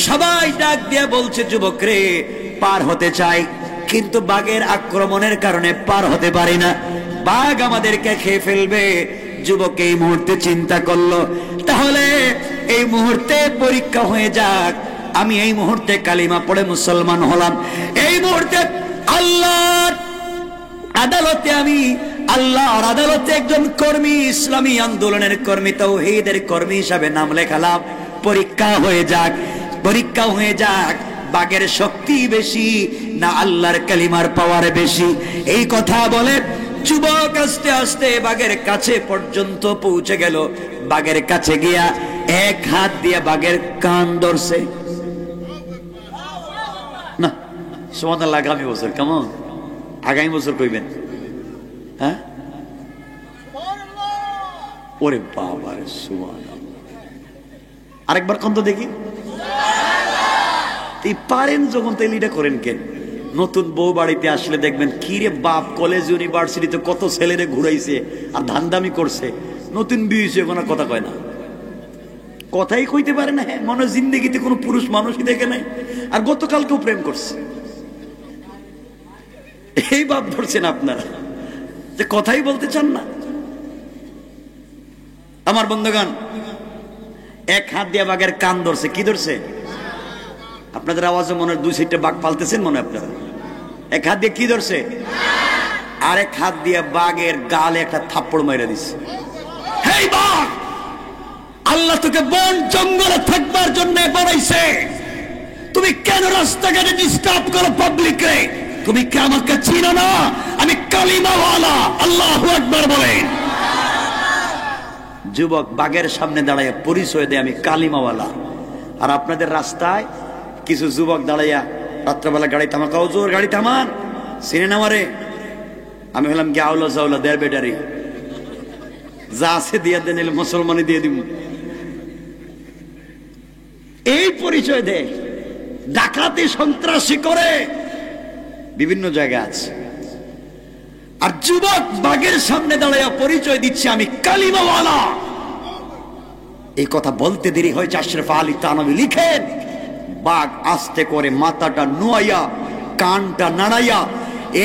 সবাই ডাক দিয়ে বলছে, যুবক রে, পার হতে চাই, কিন্তু বাঘের আক্রমণের কারণে পার হতে পারি না, বাঘ আমাদেরকে খেয়ে ফেলবে। যুবক এই মুহূর্তে চিন্তা করলো, তাহলে এই মুহূর্তে পরীক্ষা হয়ে যাক, আমি এই মুহূর্তে কালিমা পড়ে মুসলমান হলাম। এই মুহূর্তে আল্লাহর আদালতে, আমি আল্লাহর আদালতে একজন কর্মী, ইসলামী আন্দোলনের কর্মী, তাওহীদের কর্মী হিসাবে নাম লেখালাম। পরীক্ষা হয়ে যাক, পরীক্ষা হয়ে যাক, বাঘের শক্তি বেশি না আল্লাহর কালিমার পাওয়ার বেশি? এই কথা বলে যুবক আস্তে আস্তে বাঘের কাছে পর্যন্ত পৌঁছে গেল। বাঘের কাছে গিয়া এক হাত দিয়ে বাঘের কান ধরছে। না, সুবহানাল্লাহ, আগামী বছর কেমন? আগামী বছর কইবেন? হ্যাঁ, ওরে বাবা রে, সুবহানাল্লাহ। আরেকবার কন্ত দেখি। পারেন যখন তাইলে এটা করেন কেন? নতুন বউ বাড়িতে আসলে দেখবেন, কি রে বাপ, কলেজ ইউনিভার্সিটিতে কত ছেলেরে ঘুরাইছে আর ধান্দামি করছে, নতুন বিয়ে হয়েছে, কোনো কথা কয় না, কথাই কইতে পারে না। হ্যাঁ, মনে জিন্দেগিতে কোনো পুরুষ মানুষই দেখে নাই, আর গতকালকেও প্রেম করছে। এই বাপ ধরছেন আপনারা, যে কথাই বলতে চান না। আমার বন্ধুগণ, এক হাত দিয়ে বাঘের কান ধরছে। কি ধরছে? আপনাদের আওয়াজে মনে হয় দুই সাইডে বাঘ পালতেছেন মনে হয় আপনারা। এক হাত দিয়ে কি ধরছে? আর এক হাত দিয়ে বাঘের গালে একটা থাপ্পড় মাইরা দিচ্ছে। হেই বাঘ, আল্লাহ তোকে বন জঙ্গলে থাকবার জন্য বানাইছে, তুমি কেন রাস্তাঘাটে ডিস্টার্ব করো পাবলিকরে? তুমি কি আমাকে চিনো না? আমি কালিমাওয়ালা। আল্লাহু আকবার বলেন। যুবক বাঘের সামনে দাঁড়াইয়া পরিচয় দেয়, আমি কালিমাওয়ালা। আর আপনাদের রাস্তায় কিছু যুবক দাঁড়াইয়া রাত্রবেলা গাড়ি থামাকা, জোর গাড়ি থামান, চিনে না মারে। আমি হলাম গাউলা জাউলা দেড় বেটারি, যা আছে দিয়ে দেন, মুসলমানি দিয়ে দিব। এই পরিচয় দেয়, ডাকাতি সন্ত্রাসী করে, বিভিন্ন জায়গায় আছে। আর যুবক বাঘের সামনে দাঁড়াইয়া পরিচয় দিচ্ছে, আমি কালিমাওয়ালা। এই কথা বলতে দেরি হয়েছে। আশরাফ আলী থানভী লিখেন, বাঘ আস্তে করে মাথাটা নুয়াইয়া কানটা নাড়াইয়া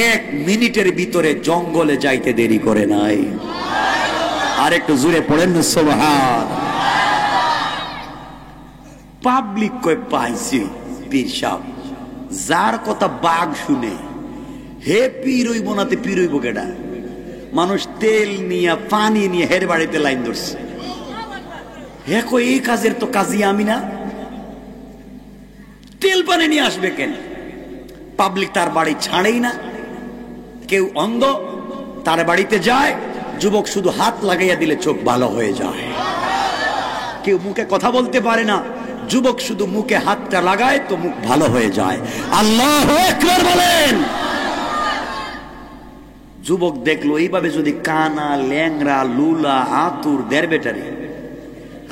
1 মিনিটের ভিতরে জঙ্গলে যাইতে দেরি করে নাই। আর একটু জোরে পড়েন না সুবহান। পাবলিক কই পাইছি পীর সাহেব, যার কথা বাঘ শুনে হে পীর হইব না, তে পীর হইব কেডা? মানুষ তেল নিয়ে পানি নিয়ে হের বাড়িতে লাইন ধরছে। হে কই এই কাজের তো কাজী আমি না, তেল পানি নিয়ে আসবে কেন? পাবলিক তার বাড়ি ছাড়েই না। কেউ অন্ধ, তার বাড়িতে যায়, যুবক শুধু হাত লাগাইয়া দিলে চোখ ভালো হয়ে যায়। কেউ মুখে কথা বলতে পারে না, যুবক শুধু মুখে হাতটা লাগায় তো মুখ ভালো হয়ে যায়। আল্লাহু আকবার বলেন। যুবক দেখলো এইভাবে যদি কানা, ল্যাংরা, লুলা, আতুর, দেড় বেটারি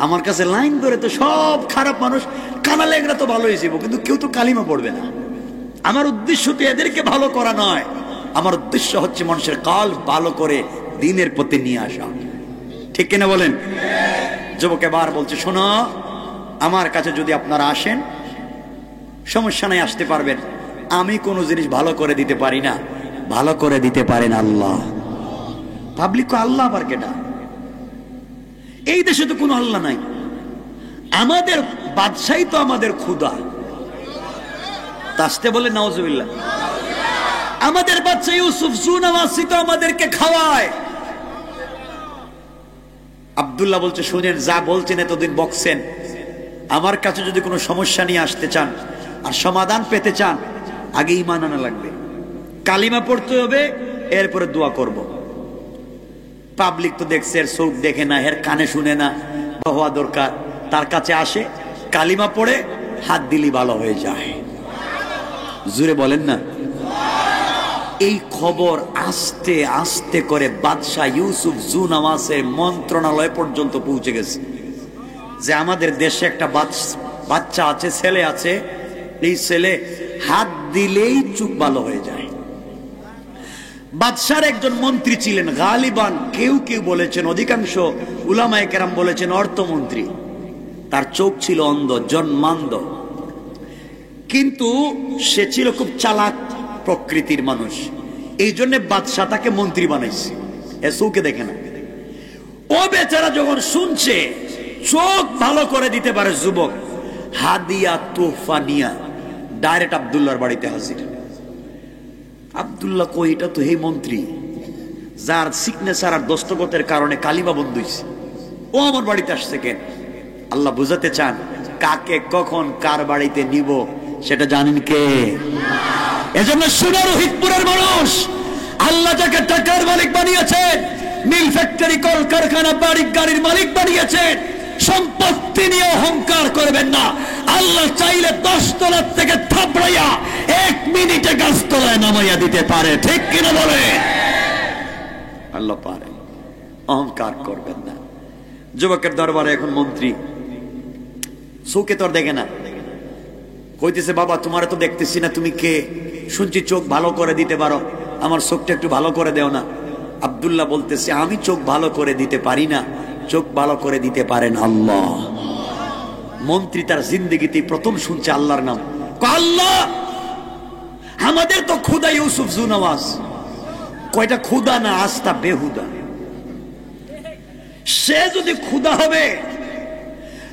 আমার কাছে লাইন ধরে, তো সব খারাপ মানুষ। কানা ল্যাংরা তো ভালো হয়েছে, কিন্তু কেউ তো কালিমা পড়বে না। আমার উদ্দেশ্য তো এদেরকে ভালো করা নয়, আমার উদ্দেশ্য হচ্ছে মানুষের কাল ভালো করে দিনের প্রতি নিয়ে আসা। ঠিক কিনা বলেন? যুবক এবার বলছে, শোনো, আমার কাছে যদি আপনারা আসেন সমস্যা নাই, আসতে পারবেন। আমি কোনো জিনিস ভালো করে দিতে পারি না, ভালো করে দিতে পারেন আল্লাহ। পাবলিক আল্লাহ আবার কেটা? এই দেশে তো কোনো আল্লাহ নাই। আমাদের বাদশাহী তো আমাদের খুদা। তাসতে বলে নাউজুবিল্লাহ। আমাদের বাচ্চা ইউসুফ জুনাওয়াসি তো আমাদেরকে খাওয়ায়। আব্দুল্লাহ বলছে, শুনেন, যা বলছেন এতদিন বকছেন, আমার কাছে যদি কোনো সমস্যা নিয়ে আসতে চান আর সমাধান পেতে চান, আগে ঈমান আনা লাগবে, কালিমা পড়তে হবে, এরপরে দোয়া করব। পাবলিক তো দেখছে, এর চোখ দেখে না, এর কানে শুনে না, হওয়া দরকার, তার কাছে আসে, কালিমা পড়ে হাত দিলি ভালো হয়ে যায়। জোরে বলেন না। এই খবর আস্তে আস্তে করে বাদশাহ ইউসুফ জুনাওয়াসের মন্ত্রণালয় পর্যন্ত পৌঁছে গেছে যে আমাদের দেশে একটা বাচ্চা আছে, ছেলে আছে, এই ছেলে হাত দিলেই চুপ ভালো হয়ে যায়। বাদশার একজন মন্ত্রী ছিলেন গালিবান, কেউ কেউ বলেছেন, অধিকাংশ উলামায়ে কেরাম বলেছেন অর্থমন্ত্রী। তার চোখ ছিল অন্ধ, জন্মান্ধ, কিন্তু সে ছিল খুব চালাক প্রকৃতির মানুষ। এই জন্য বাদশাহ তাকে মন্ত্রী বানাইছে, এ চোখে দেখে না। ও বেচারা যখন শুনছে চোখ ভালো করে দিতে পারে যুবক, হাদিয়া তোহফা নিয়া ডাইরেক্ট আব্দুল্লাহর বাড়িতে হাজির। আব্দুল্লাহ কই, এটা তো এই মন্ত্রী যার সিগনেচার আর দস্তখতের কারণে কালিমা বন্ধ হইছে, ও আমার বাড়িতে আসছে কেন? আল্লাহ বুঝাতে চান, কাকে কখন কার বাড়িতে নিব সেটা জানেন কে? এজন্য শুনো রোহিতপুরের মানুষ, আল্লাহ যাকে টাকার মালিক বানিয়েছেন, মিল ফ্যাক্টরি, কল কারখানা, বাড়ি গাড়ির মালিক বানিয়েছেন, সম্পত্তি নিয়ে অহংকার করবেন না। আল্লাহ চাইলে 10 তলার থেকে থাপড়াইয়া 1 মিনিটে গাছতলায় নামাইয়া দিতে পারে। ঠিক কিনা বলে? আল্লাহ পারে, অহংকার করবেন না। যুবকের দরবারে এখন মন্ত্রী, চোখে তোর দেখে না, কইতেছে, বাবা তোমার তো দেখতেছি না, তুমি কে? শুনছি চোখ ভালো করে দিতে পারো, আমার চোখটা একটু ভালো করে দেও না। আব্দুল্লাহ বলতেছে, আমি চোখ ভালো করে দিতে পারি না, চোখ ভালো করে দিতে পারেন আল্লাহ। মন্ত্রী তার জিন্দগিতে প্রথম শুনছে আল্লাহর নাম। আল্লাহ, আমাদের তো খুদা ইউসুফ জুনাওয়াস। কয়টা খুদা না, আস্তা বেহুদা। সে যদি খুদা হবে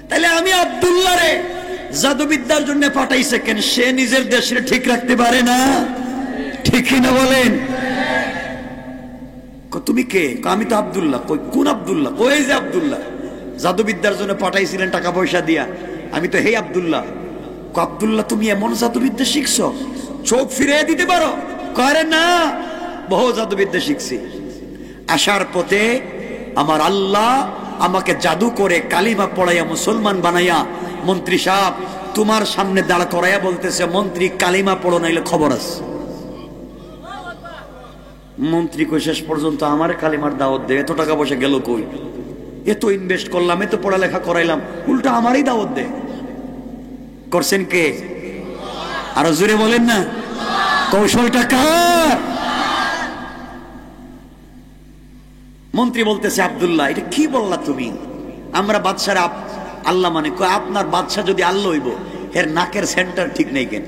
তাহলে আমি আব্দুল্লাহ রে জাদুবিদ্যার জন্য পাঠাইছে কেন? সে নিজের দেশে ঠিক রাখতে পারে না। ঠিক না বলেন? তুমি কে? আমি তো আব্দুল্লাহ। কই কোন আব্দুল্লাহ? ওই যে আব্দুল্লাহ জাদুবিদ্যার জন্য পাঠাইছিলেন টাকা পয়সা দিয়া, আমি তো হে আব্দুল্লাহ। আব্দুল্লাহ, তুমি এমন জাদুবিদ্যা শিখছো, চোখ ফিরিয়ে দিতে পারো? করে না, বহু জাদুবিদ্যা শিখছি। আসার পথে আমার আল্লাহ আমাকে জাদু করে কালিমা পড়াইয়া মুসলমান বানাইয়া মন্ত্রী সাহেব তোমার সামনে দাঁড় করাইয়া বলতেছে, মন্ত্রী কালিমা পড়ো নাইলে খবর আছে। মন্ত্রী কই শেষ পর্যন্ত আমার কালিমার দাওয়াত দে, এত টাকা পয়সা গেল কই? এত ইনভেস্ট করলাম, এত পড়ালেখা করাইলাম, উল্টা আমারই দাওয়াত দে। করছেন কে? আরো জোরে বলেন না। কৌশলটা কার? মন্ত্রী বলতেছে, আব্দুল্লাহ, এটা কি বললা তুমি? আমরা বাদশার আল্লাহ মানে? আপনার বাদশা যদি আল্লাহ হইব, হের নাকের সেন্টার ঠিক নেই কেন?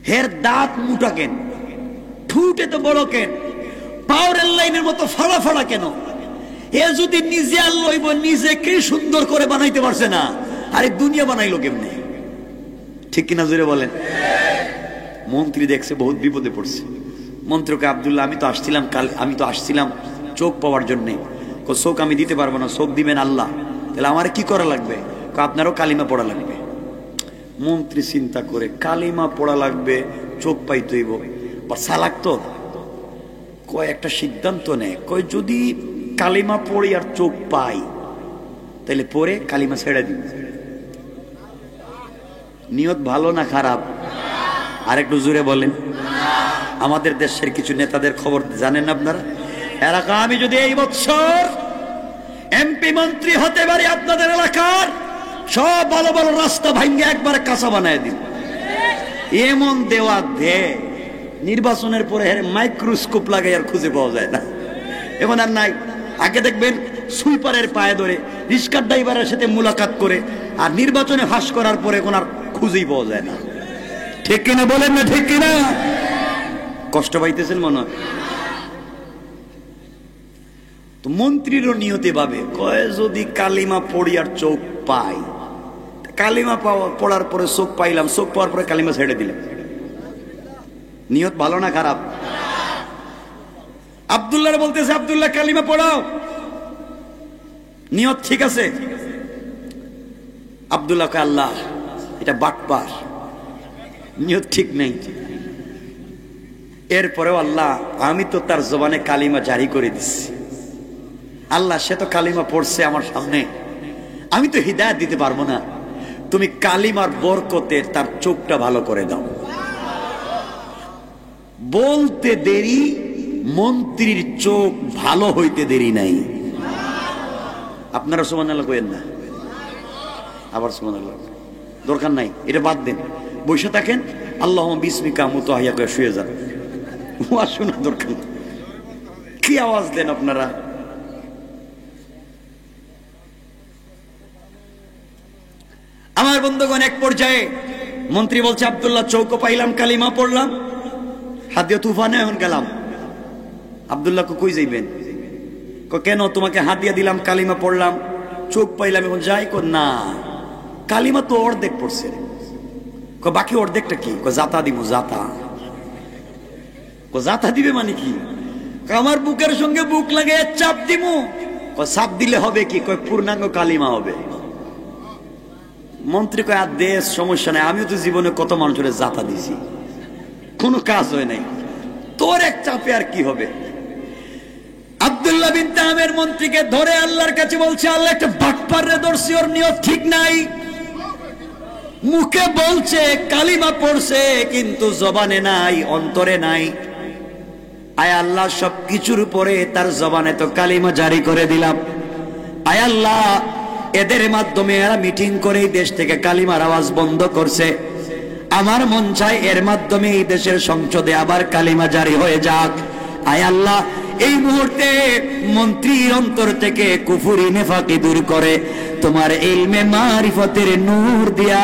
হের দাঁত মোটা কেন? ঠুটে তো বড় কেন? পাওয়ার লাইনের মতো ফাড়া ফাড়া কেন? এ যদি নিজে আল্লাহ হইব, নিজেকে সুন্দর করে বানাইতে পারছে না, আরে দুনিয়া বানাইলো কেমনে? ঠিক কিনা জোরে বলেন? মন্ত্রী দেখছে বহুত বিপদে পড়ছে। মন্ত্রীকে, আব্দুল্লাহ, আমি তো আসছিলাম চোখ পাওয়ার জন্যে। চোখ আমি দিতে পারবো না, চোখ দিবেন আল্লাহ। তাহলে আমার কি করা লাগবে? আপনারও কালিমা পড়া লাগবে। মন্ত্রী চিন্তা করে, কালিমা পড়া লাগবে, চোখ পাইতে হইব। সালাক তো কয় একটা সিদ্ধান্ত নেয়, কয় যদি কালিমা পড়ি আর চোখ পাই তাহলে পরে কালিমা ছেড়ে দিই। নিয়ত ভালো না খারাপ? আর একটু জোরে বলেন। আমাদের দেশের কিছু নেতাদের খবর জানেন আপনারা? এলাকা, আমি যদি এই বছর এমপি মন্ত্রী হতে পারি, আপনাদের এলাকার সব ভালো ভালো রাস্তা ভাঙ্গে একবারে কাঁচা বানায় দিন। এমন দেওয়া দে নির্বাচনের পরে মাইক্রোস্কোপ লাগাই আর খুঁজে পাওয়া যায় না, এখন আর নাই। আগে দেখবেন সুইপারের পায়ে ধরে রিক্সার ড্রাইভারের সাথে মুলাকাত করে, আর নির্বাচনে ফাঁস করার পরে এখন আর খুঁজেই পাওয়া যায় না। ঠিক কিনা বলেন না? ঠিক কিনা? কষ্ট পাইতেছেন মনে হয়। তো মন্ত্রীরও নিয়তে ভাবে, কয় যদি কালিমা পড়ি আর চোখ পাই, কালিমা পড়ার পরে চোখ পাইলাম, চোখ পাওয়ার পরে কালিমা ছেড়ে দিলাম। নিয়ত ভালো না খারাপ? আব্দুল্লাহ বলতেছে, আব্দুল্লাহ কালিমা পড়াও। নিয়ত ঠিক আছে। আব্দুল্লাহ কয়, আল্লাহ এটা বাটপার, নিয়ত ঠিক নেই। এরপরেও আল্লাহ, আমি তো তার জবানে কালিমা জারি করে দিচ্ছি। আল্লাহ, সে তো কালিমা পড়ছে আমার সামনে, আমি তো হিদায়াত দিতে পারবো না, তুমি কালিমার বরকতে তার চোখটা ভালো করে দাও। বলতে দেরি, মন্ত্রীর চোখ ভালো হইতে দেরি নাই। আপনারা সুবহানাল্লাহ কইেন না? আবার সুবহানাল্লাহ দরকার নাই, এটা বাদ দেন, বসে থাকেন। আল্লাহুম্মা বিসমিকা মুতাহিয়া করে শুয়ে যান, ওয়াজ শোনার দরকার নেই। কি আওয়াজ দেন আপনারা? আমার বন্ধুগণ, এক পর্যায়ে মন্ত্রী বলছে, আব্দুল্লাহ চৌকো পাইলাম, কালিমা পড়লাম, হাত দিয়ে তুফানে এখন গেলাম। আব্দুল্লাহ কই যাইবেন? কেন? তোমাকে হাত দিয়ে দিলাম, কালিমা পড়লাম, চোখ পাইলাম, এখন যাই? না, কালিমা তো অর্ধেক পড়ছে, বাকি অর্ধেকটা কি? জাতা দিব। জাতা? জাতা দিবে মানে কি? আমার বুকের সঙ্গে বুক লাগে চাপ দিব। চাপ দিলে হবে কি? পূর্ণাঙ্গ কালিমা হবে। মন্ত্রী কয়, আর দেশ সমস্যা নাই, আমিও তো জীবনে কত মানুষের জাতা দিছি, কোনো কাজ হয় নাই, তোর এক চাপে আর কি হবে? আব্দুল্লাহ বিন তামের মন্ত্রীকে ধরে আল্লাহর কাছে বলছে, আল্লাহ একটা বাটপারে ধরছি, ওর নিয়ত ঠিক নাই, মুখে বলছে কালিমা পড়ছে কিন্তু জবানে নাই, অন্তরে নাই। আয় আল্লাহ, সবকিছুর উপরে তার জবানে তো কালিমা জারি করে দিলাম। আয় আল্লাহ, এদের মাধ্যমে এরা মিটিং করে দেশ থেকে কালিমার আওয়াজ বন্ধ করছে। আমার মন চায় এর মাধ্যমে এই দেশের সংসদে আবার কালিমা জারি হয়ে যাক। আয় আল্লাহ, এই মুহূর্তে মন্ত্রীর অন্তর থেকে কুফরি নেফাকি দূর করে তোমার ইলমে মারিফতের নূর দিয়া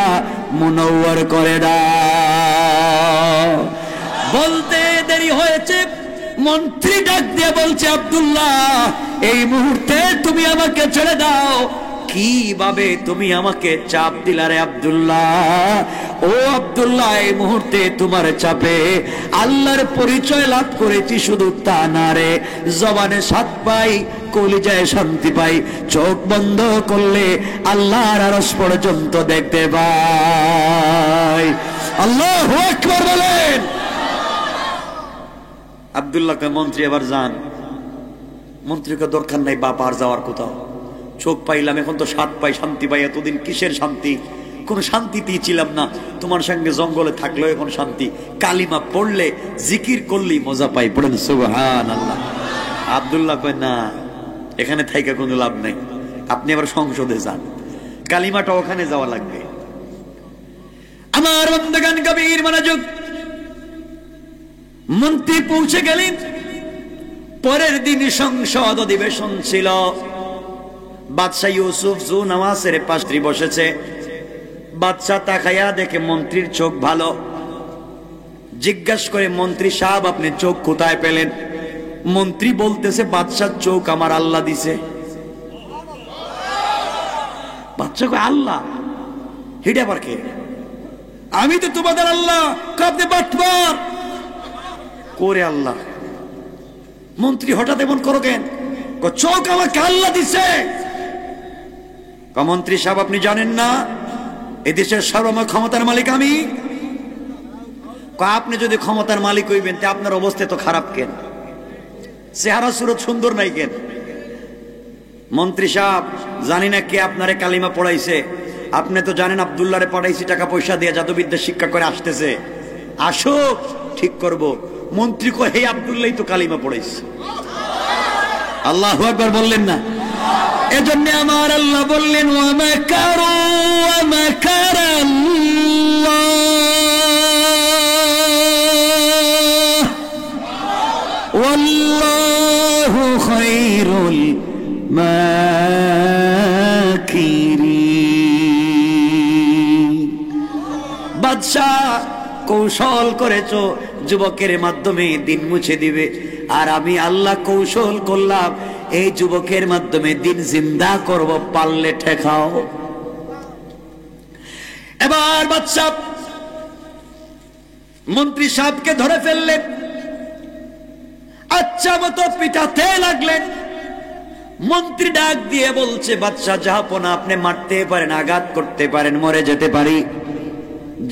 মুনওয়ার করে দাও। বলতে দেরি হয়েছে, মন্ত্রী ডাক দিয়ে বলছে, আব্দুল্লাহ এই মুহূর্তে তুমি আমাকে ছেড়ে দাও। কিভাবে তুমি আমাকে চাপ দিলা রে আব্দুল্লাহ? ও আব্দুল্লাহ, এই মুহূর্তে তোমার চাপে আল্লাহর পরিচয় লাভ করেছি, শুধু তা না রে, জবানে স্বাদ পাই, কলিজায় শান্তি পাই, চোখ বন্ধ করলে আল্লাহর আরশ পর্যন্ত দেখতে পাই। আল্লাহু আকবার বলেন। আব্দুল্লাহকে মন্ত্রী এবার যান। মন্ত্রীকে দরকার নাই বাপ আর যাওয়ার কোথাও, চোখ পাইলাম, এখন তো স্বাদ পাই, শান্তি পাই। এতদিন কিসের শান্তি? কোন শান্তিতেই ছিলাম না, তোমার সঙ্গে জঙ্গলে থাকলেও এখন শান্তি। কালিমা পড়লে, জিকির করলেই মজা পাই। পড়েন সুবহানাল্লাহ। আব্দুল্লাহ কয়, না, এখানে থাইকা কোনো লাভ নাই, আপনি আবার সংসদে যান, কালিমাটা ওখানে যাওয়া লাগবে। আমার বন্ধুগণ, গভীর মনোযোগ। মন্ত্রী পৌঁছে গেলেন। পরের দিন সংসদ অধিবেশন ছিল। বাদশাহ ইউসুফ জু নওয়াজের পাশে বসেছে। বাদশাহ তাকায়া দেখে মন্ত্রীর চোখ ভালো। জিজ্ঞাসা করে, মন্ত্রী সাহেব আপনি চোখ কোথায় পেলেন? মন্ত্রী বলতেছে, বাদশার চোখ আমার আল্লাহ দিছে। বাদশা কয়, আল্লাহ? হিডা আবার কে? আমি তো তোমাদের আল্লাহ। আপনি বাটপার করে আল্লাহ। মন্ত্রী হঠাৎ এমন করো কেন? চোখ আমাকে আল্লাহ দিছে। মন্ত্রী সাহেব আপনি জানেন না এদেশের সর্বময় ক্ষমতার মালিক আমি? আপনি যদি ক্ষমতার মালিক হইবেন তা আপনার অবস্থা তো খারাপ কেন? চেহারা সুরত সুন্দর নাই কেন? মন্ত্রী সাহেব, জানি না কে আপনারে কালিমা পড়াইছে। আপনি তো জানেন আব্দুল্লাহরে পড়াইছি টাকা পয়সা দিয়ে, জাদুবিদ্যা শিক্ষা করে আসতেছে। আসো, ঠিক করব। মন্ত্রী কয়, হে আব্দুল্লাহ তো কালিমা পড়াইছে। আল্লাহু আকবার বললেন না? এজন্য আমার আল্লাহ বললেন, ওয়া মাকারু ওয়া মাকারাল্লাহ ওয়াল্লাহু খায়রুল মাকিরিন। বাদশাহ কৌশল করেছো যুবকের মাধ্যমে দিন মুছে দিবে, আর আমি আল্লাহ কৌশল করলাম এই যুবকের মাধ্যমে দিন জিন্দা করব, পারলে ঠেকাও। এবার বাদশাহ মন্ত্রী সাহেবকে ধরে ফেললেন, আচ্ছা মতো পিটাতে লাগলেন। মন্ত্রী ডাক দিয়ে বলছে, বাদশাহ জাহাপনা, আপনি মারতে পারেন, আঘাত করতে পারেন, মরে যেতে পারি,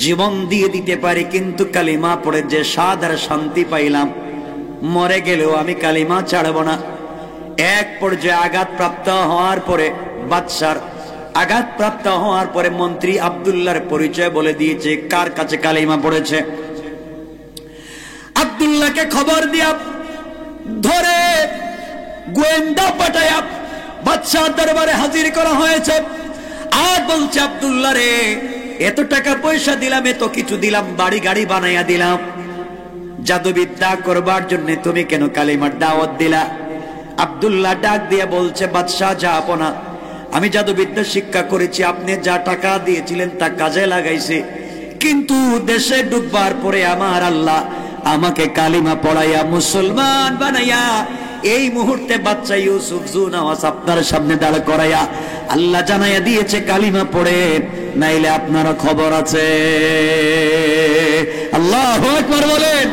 জীবন দিয়ে দিতে পারি, কিন্তু কালিমা পড়ে যে স্বাদ আর শান্তি পাইলাম, মরে গেলেও আমি কালিমা ছাড়ব না। এক পর্যায়ে আঘাতপ্রাপ্ত হওয়ার পরে, বাদশার আঘাতপ্রাপ্ত হওয়ার পরে মন্ত্রী আব্দুল্লাহর পরিচয় বলে দিয়েছে কার কাছে কালিমা পড়েছে। আব্দুল্লাহকে খবর দিয়া ধরে গোয়েন্দা পাঠায়া বাদশার দরবারে হাজির করা হয়েছে। আর বলছে, আব্দুল্লাহ রে, এত টাকা পয়সা দিলাম, এত কিছু দিলাম, বাড়ি গাড়ি বানাইয়া দিলাম, জাদুবিদ্যা করবার জন্য তুমি কেন কালিমার দাওয়াত দিলা? আব্দুল্লাহ ডাক দিয়ে বলছে, বাদশাহ জাহাপনা, আমি জাদুবিদ্যা শিক্ষা করেছি, আপনি যা টাকা দিয়েছিলেন তা কাজে লাগাইছে, কিন্তু দেশে ডুববার পরে আমার আল্লাহ আমাকে কালিমা পড়াইয়া মুসলমান বানাইয়া এই মুহূর্তে বাচ্চা ইউসুফ জুনাওয়াজ আপনার সামনে দাঁড় করাইয়া আল্লাহ জানাইয়া দিয়েছে কালিমা পড়ে, নাইলে আপনার খবর আছে। আল্লাহু আকবার বলেন।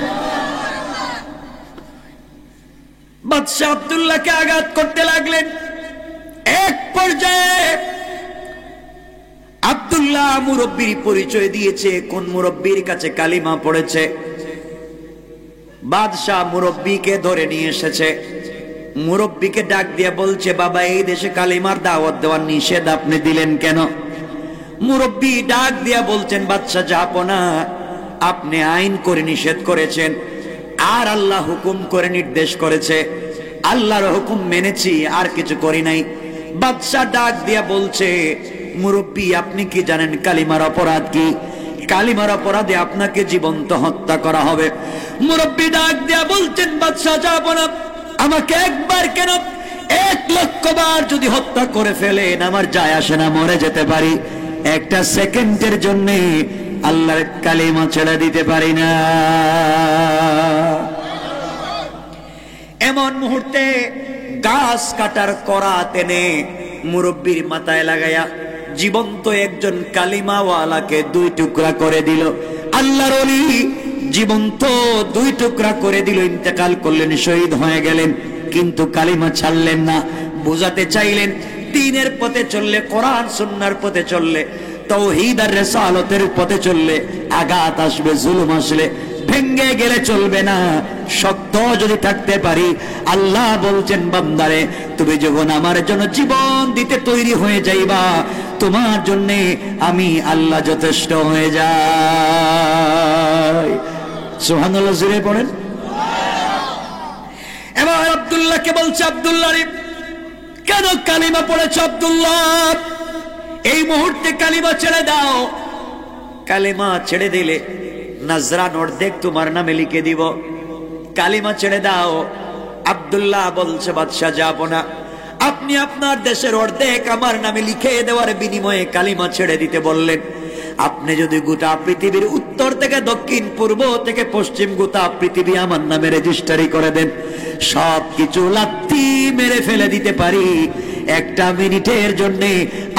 বাদশা আব্দুল্লাহকে আঘাত করতে লাগলেন। এক পর্যায়ে আব্দুল্লাহ মুরব্বির পরিচয় দিয়েছে, কোন মুরব্বির কাছে কালিমা পড়েছে। বাদশাহ মুরব্বিকে ধরে নিয়ে এসেছে। মুরব্বিকে ডাক দিয়ে বলছে, বাবা, এই দেশে কালিমার দাওয়াত দেওয়ার নিষেধ আপনি দিলেন কেন? মুরব্বি ডাক দিয়া বলছেন, বাদশাহ জাহাপনা, আপনি আইন করে নিষেধ করেছেন, আর আল্লাহ হুকুম করে নির্দেশ করেছে, আল্লাহর হুকুম মেনেছি, আর কিছু করি নাই। বাদশাহ ডাক দিয়া বলছে, মুরব্বি, আপনি কি জানেন কালিমার অপরাধ কি? কালিমার অপরাধে আপনাকে জীবন্ত হত্যা করা হবে। মুরব্বি ডাক দিয়া বলছেন, বাদশাহ জাহাপনা, আমাকে একবার কেন, 1,00,000 বার যদি হত্যা করে ফেলেন আমার যায় আসে না, মরে যেতে পারি, একটা সেকেন্ডের জন্য আল্লাহর কালিমা ছেড়ে দিতে পারি না। এমন মুহূর্তে গাছ কাটার করা টেনে মুরব্বির মাথায় লাগাইয়া জীবন্ত একজন কালিমাওয়ালাকে 2 টুকরা করে দিল। আল্লাহর ওলি জীবন্ত 2 টুকরা করে দিল, ইন্তেকাল করলেন, শহীদ হয়ে গেলেন, কিন্তু কালিমা ছাড়লেন না। বুঝাতে চাইলেন দ্বীনের পথে চললে, কোরআন সুন্নাহর পথে চললে, তাওহীদ আর রিসালাতের পথে চললে আঘাত আসবে, জুলুম আসলে ভেঙ্গে গেলে চলবে না, শক্ত যদি থাকতে পারি। আল্লাহ বলছেন, বান্দারে, তুমি যখন আমার জন্য জীবন দিতে তৈরি হয়ে যাইবা, তোমার জন্য আমি আল্লাহ যথেষ্ট হয়ে যাই। সুবহানাল্লাহ জোরে পড়েন। এবার আব্দুল্লাহকে বলছে, আব্দুল্লাহ রে, কেন কালিমা পড়েছ? আব্দুল্লাহ, এই মুহূর্তে কালিমা ছেড়ে দাও। কালিমা ছেড়ে দিলে নাজরান অর্ধেক তোমার নামে লিখে দিব, কালিমা ছেড়ে দাও। আব্দুল্লাহ বলছে, বাদশাহ জাহাপনা, আপনি আপনার দেশের অর্ধেক আমার নামে লিখে দেওয়ার বিনিময়ে কালিমা ছেড়ে দিতে বললেন। আপনি যদি গোটা পৃথিবীর উত্তর থেকে দক্ষিণ, পূর্ব থেকে পশ্চিম গোটা পৃথিবী আমার নামে রেজিস্ট্রি করে দেন, সব কিছু লাথি মেরে ফেলে দিতে পারি, 1 মিনিটের জন্য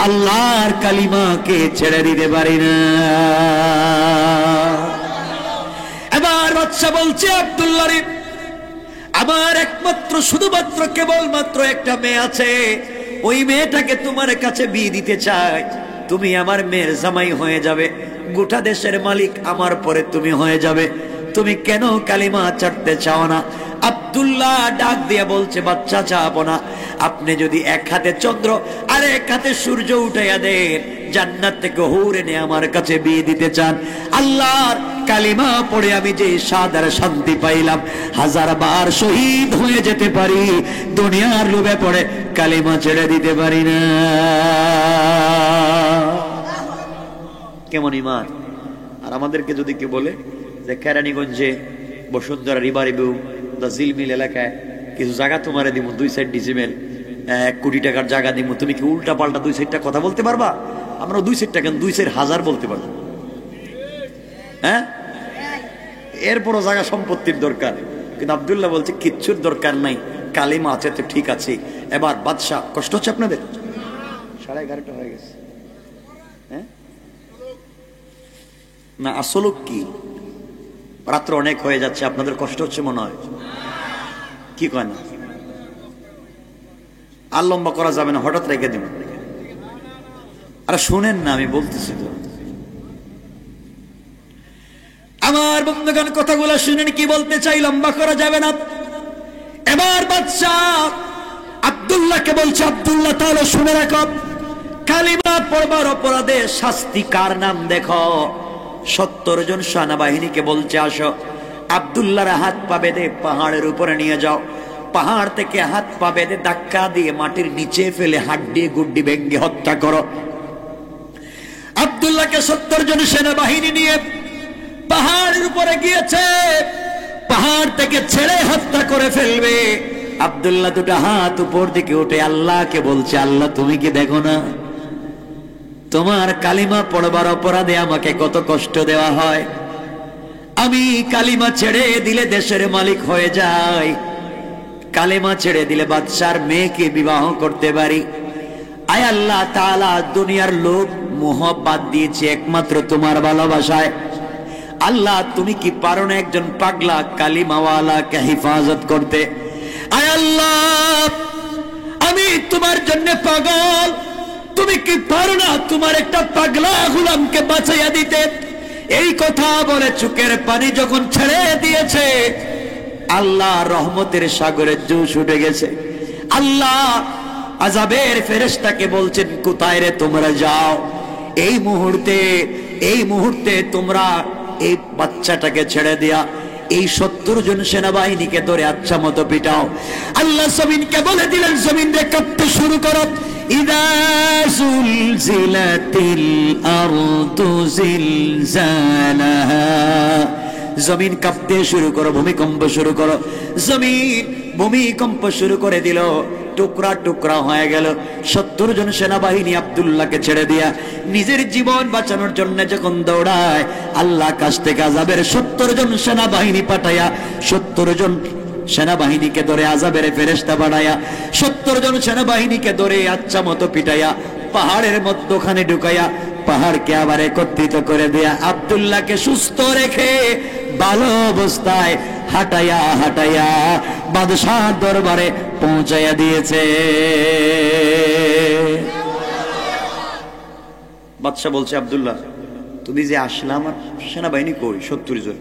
আল্লাহর কালিমাকে ছেড়ে দিতে পারি না। এবার বাদশা বলছে, আব্দুল্লাহ রে, আমার একমাত্র শুধুমাত্র কেবলমাত্র একটা মেয়ে আছে, ওই মেয়েটাকে তোমার কাছে বিয়ে দিতে চাই, তুমি আমার মেয়ের জামাই হয়ে যাবে, গোটা দেশের মালিক আমার পরে তুমি হয়ে যাবে, তুমি কেন কালিমা ছাড়তে চাও না? আব্দুল্লাহ ডাক দিয়ে বলছে, বাচ্চা চাবো না, আপনি যদি এক হাতে চন্দ্র আর এক হাতে সূর্য উঠাইয়া দেন, জান্নাত থেকে হুর এনে আমার কাছে বিয়ে দিতে চান, আল্লাহর কালিমা পড়ে আমি যে স্বাদ আর শান্তি পাইলাম, 1000 বার শহীদ হয়ে যেতে পারি, দুনিয়ার লোভে পড়ে কালিমা ছেড়ে দিতে পারি না। কেমন ইমান! আর আমাদেরকে যদি কেউ বলে যে কেরানীগঞ্জে বসুন্ধরা রিভার ভিউ রূপসন্দা জিলমিল এলাকায় কিছু জায়গা তোমারে দিব 2 ডিসিমেল 1 কোটি টাকার জায়গা দিব, তুমি কি উল্টা পাল্টা 2 সাইডটা কথা বলতে পারবা? আমরা 2 সাইডটা কেন 2 সাইড হাজার বলতে পারবো। হ্যাঁ, এরপরও জায়গা সম্পত্তির দরকার, কিন্তু আব্দুল্লাহ বলছে কিচ্ছুর দরকার নাই, কালিমা আছে তো ঠিক আছে। এবার বাদশাহ, কষ্ট হচ্ছে আপনাদের? 11:30 হয়ে গেছে। হ্যাঁ না, আসলে কি রাত্র অনেক হয়ে যাচ্ছে, আপনাদের কষ্ট হচ্ছে মনে হয়, কি কয় না? আর লম্বা করা যাবে না, হঠাৎ রেখে দিন। আরে শুনেন না, আমি বলতেছি তো, আমার বন্ধুগণ কথাগুলো শুনেন কি বলতে চাই, লম্বা করা যাবে না। এবার বাদশাহ আব্দুল্লাহকে বলছে, আব্দুল্লাহ তাহলে শুনে রাখো, কালিমা পড়বার অপরাধে শাস্তি কার নাম দেখো। 70 জন সেনাবাহিনীকে বলছে আসো, আব্দুল্লাহর হাত পা বেঁধে পাহাড়ের উপরে নিয়ে যাও, পাহাড় থেকে হাত পা বেঁধে ধাক্কা দিয়ে মাটির নিচে ফেলে হাড্ডি গুড্ডি ভেঙে হত্যা করো। আব্দুল্লাহকে 70 জন সেনাবাহিনী নিয়ে পাহাড়ের উপরে গিয়েছে, পাহাড় থেকে ছেড়ে হত্যা করে ফেলবে। আব্দুল্লাহ দুটো হাত উপর দিকে উঠে আল্লাহকে বলছে, আল্লাহ তুমি কি দেখো না তোমার কালিমা পড়বার অপরাধে আমাকে কত কষ্ট দেওয়া হয়, আমি কালিমা ছেড়ে দিলে দেশের মালিক হয়ে যাই, কালিমা ছেড়ে দিলে বাদশার মেয়েকে বিবাহ করতে পারি। আয় আল্লাহ তাআলা, দুনিয়ার লোক মোহব্বত দিয়েছে একমাত্র তোমার ভালোবাসায়, আল্লাহ তুমি কি পারো না একজন পাগলা কালিমাওয়ালাকে হেফাজত করতে? আয় আল্লাহ, আমি তোমার জন্য পাগল, তুমি কি পারো না তোমার একটা পাগলা গোলামকে বাঁচাইয়া দিতে? এই কথা বলে চোখের পানি যখন ছেড়ে দিয়েছে, আল্লাহ রহমতের সাগরে জোশ উঠে গেছে। আল্লাহ আযাবের ফেরেশতাকে বলছেন, কোথায় রে তোমরা যাও, এই মুহূর্তে তোমরা এই বাচ্চাটাকে ছেড়ে দিয়া এই 70 জন সেনাবাহিনীকে ধরে আচ্ছা মতো পিটাও। আল্লাহ জমিনকে বলে দিলেন, জমিন রে কাঁপতে শুরু করো, ইযা যুলজিলাতিল আরদু জিলজালাহা, জমিন কাঁপতে শুরু করো, ভূমিকম্প শুরু করো। জমিন ভূমিকম্প শুরু করে দিল, টুকরা টুকরা হয়ে গেল। 70 জন সেনাবাহিনী আব্দুল্লাহকে ছেড়ে দিয়া নিজের জীবন বাঁচানোর জন্য যখন দৌড়ায়, আল্লাহ কাছ থেকে আযাবের 70 জন সেনাবাহিনী পাঠায়া 70 জন সেনাবাহিনীকে ধরে আযাবের ফেরেশতা বানায়া 70 জন সেনাবাহিনীকে ধরে আচ্ছা মতো পিটাইয়া পাহাড়ের মধ্যখানে ঢুকাইয়া পাহাড়কে আবার একত্রিত করে দেয়া আব্দুল্লাহকে সুস্থ রেখে ভালো অবস্থায় হাঁটাইয়া হাঁটাইয়া বাদশাহর দরবারে পৌঁছাইয়া দিয়েছে। বাদশাহ বলছে, আব্দুল্লাহ তুমি যে আসলাম, আমার সেনাবাহিনী কই? 70 জন।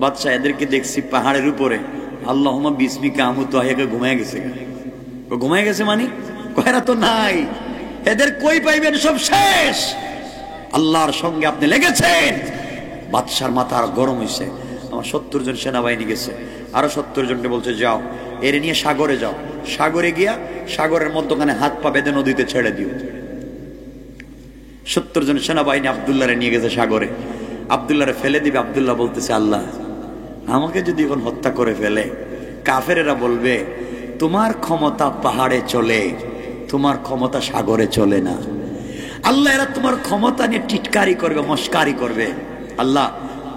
বাদশাহ এদেরকে দেখছি পাহাড়ের উপরে, আল্লাহুম্মা বিসমিকা আমুতু আয়াকে ঘুমায় গেছে। ঘুমায় গেছে মানে কয়রা তো নাই, এদের কই পাইবেন? সব শেষ, আল্লাহর সঙ্গে আপনি লেগেছেন। বাদশার মাথা আর গরম হয়েছে, আমার 70 জন সেনাবাহিনী গেছে, আরো 70 জনকে বলছে যাও এর নিয়ে সাগরে যাও, সাগরে গিয়া সাগরের মধ্যখানে হাত পা বেঁধে নদীতে ছেড়ে দিও। 70 জন সেনাবাহিনী আব্দুল্লাহরে নিয়ে গেছে সাগরে, আব্দুল্লাহরে ফেলে দিবে। আব্দুল্লাহ বলতেছে, আল্লাহ আমাকে যদি এখন হত্যা করে ফেলে, কাফেরেরা বলবে তোমার ক্ষমতা পাহাড়ে চলে, তোমার ক্ষমতা সাগরে চলে না। আল্লাহ এরা তোমার ক্ষমতা নিয়ে টিটকারি করবে, মস্কারি করবে। আল্লাহ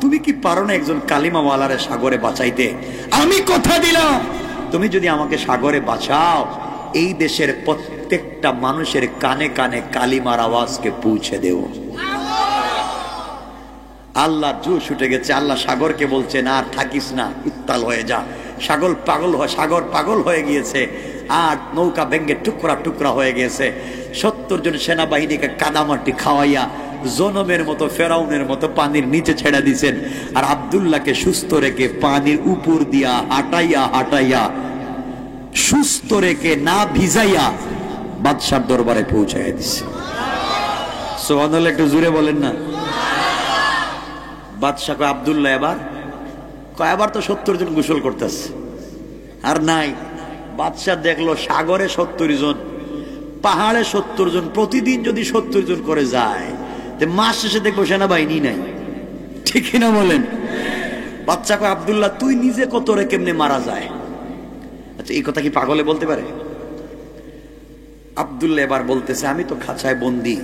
তুমি কি পারো না একজন কালিমাওয়ালারে সাগরে বাঁচাইতে? আমি কথা দিলাম, তুমি যদি আমাকে সাগরে বাঁচাও, এই দেশের প্রত্যেকটা মানুষের কানে কানে কালিমার আওয়াজকে পৌঁছে দেব। আল্লাহ জোশ উঠে গেছে। আল্লাহ সাগরকে বলছে, না থাকিস না, উত্তাল হয়ে যা। সাগর পাগল হয়ে গিয়েছে, আর নৌকা ভেঙ্গে টুকরা টুকরা হয়ে গেছে। 70 জন সেনাবাহিনীকে কাদামাটি খাওয়াইয়া জনমের মতো ফেরাউনের মতো পানির নিচে ছেড়ে দিছেন, আর আব্দুল্লাহকে সুস্থ রেখে পানির উপর দিয়া হাঁটাইয়া হাঁটাইয়া সুস্থ রেখে না ভিজাইয়া বাদশার দরবারে পৌঁছাইয়া দিছে। সুবহানাল্লাহ, একটু জোরে বলেন না। বাদশা কয়, আব্দুল্লাহ এবার তো 70 জন গোসল করতেছে, আর নাই। বাদশা দেখলো সাগরে 70 জন, পাহাড়ে 70 জন, প্রতিদিন যদি 70 জন করে যায়, মাস শেষে দেখবো সেনাবাহিনী নাই। ঠিক কিনা বলেন? বাচ্চা কয় আব্দুল্লাহ তুই নিজে কত রে কেমনে মারা যায়? আচ্ছা এই কথা কি পাগলে বলতে পারে? আব্দুল্লাহ এবার বলতেছে আমি তো খাঁচায় বন্দি,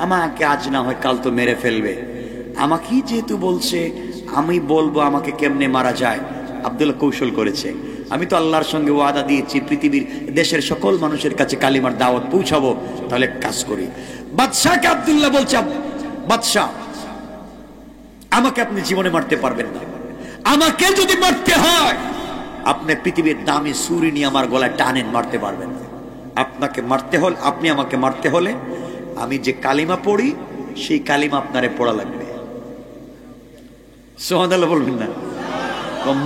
আমাকে আজ না হয় কাল তো মেরে ফেলবে, আমাকেই যেহেতু বলছে আমি বলবো আমাকে কেমনে মারা যায়। আব্দুল্লাহ কৌশল করেছে, আমি তো আল্লাহর সঙ্গে ওয়াদা দিয়েছি পৃথিবীর দেশের সকল মানুষের কাছে কালিমার দাওয়াত পৌঁছাবো, তাহলে কাজ করি। বাদশাহকে আব্দুল্লাহ বলছে, বাদশাহ আমাকে আপনি জীবনে মারতে পারবেন না, আমাকে যদি মারতে হয় আপনি পৃথিবীর দামি ছুরি নিয়ে আমার গলায় টানেন, মারতে পারবেন না। আপনাকে মারতে হলে, আপনি আমাকে মারতে হলে আমি যে কালিমা পড়ি সেই কালিমা আপনারে পড়া লাগবে। সুবহানাল্লাহ বলবেন না?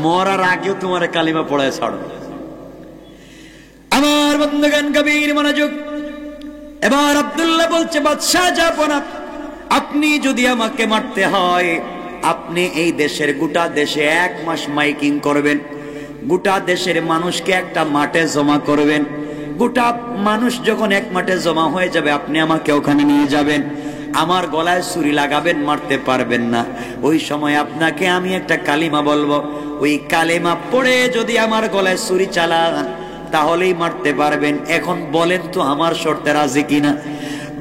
মরার আগেও তোমার কালিমা পড়ায় ছাড়ো। আমার বন্ধুগণ গভীর মনোযোগ। এবার আব্দুল্লাহ বলছে, বাদশাহ যাপনা, আপনি যদি আমাকে মারতে হয় আপনি এই দেশের গোটা দেশে 1 মাস মাইকিং করবেন, গোটা দেশের মানুষকে একটা মাঠে জমা করবেন, গোটা মানুষ যখন এক মাঠে জমা হয়ে যাবে আপনি আমাকে ওখানে নিয়ে যাবেন, আমার গলায় ছুরি লাগাবেন, মারতে পারবেন না। ওই সময় আপনাকে আমি একটা কালিমা বলবো, ওই কালিমা পড়ে যদি আমার গলায় ছুরি চালান তাহলেই মারতে পারবেন। এখন বলেন তো আমার শর্তে রাজি কিনা?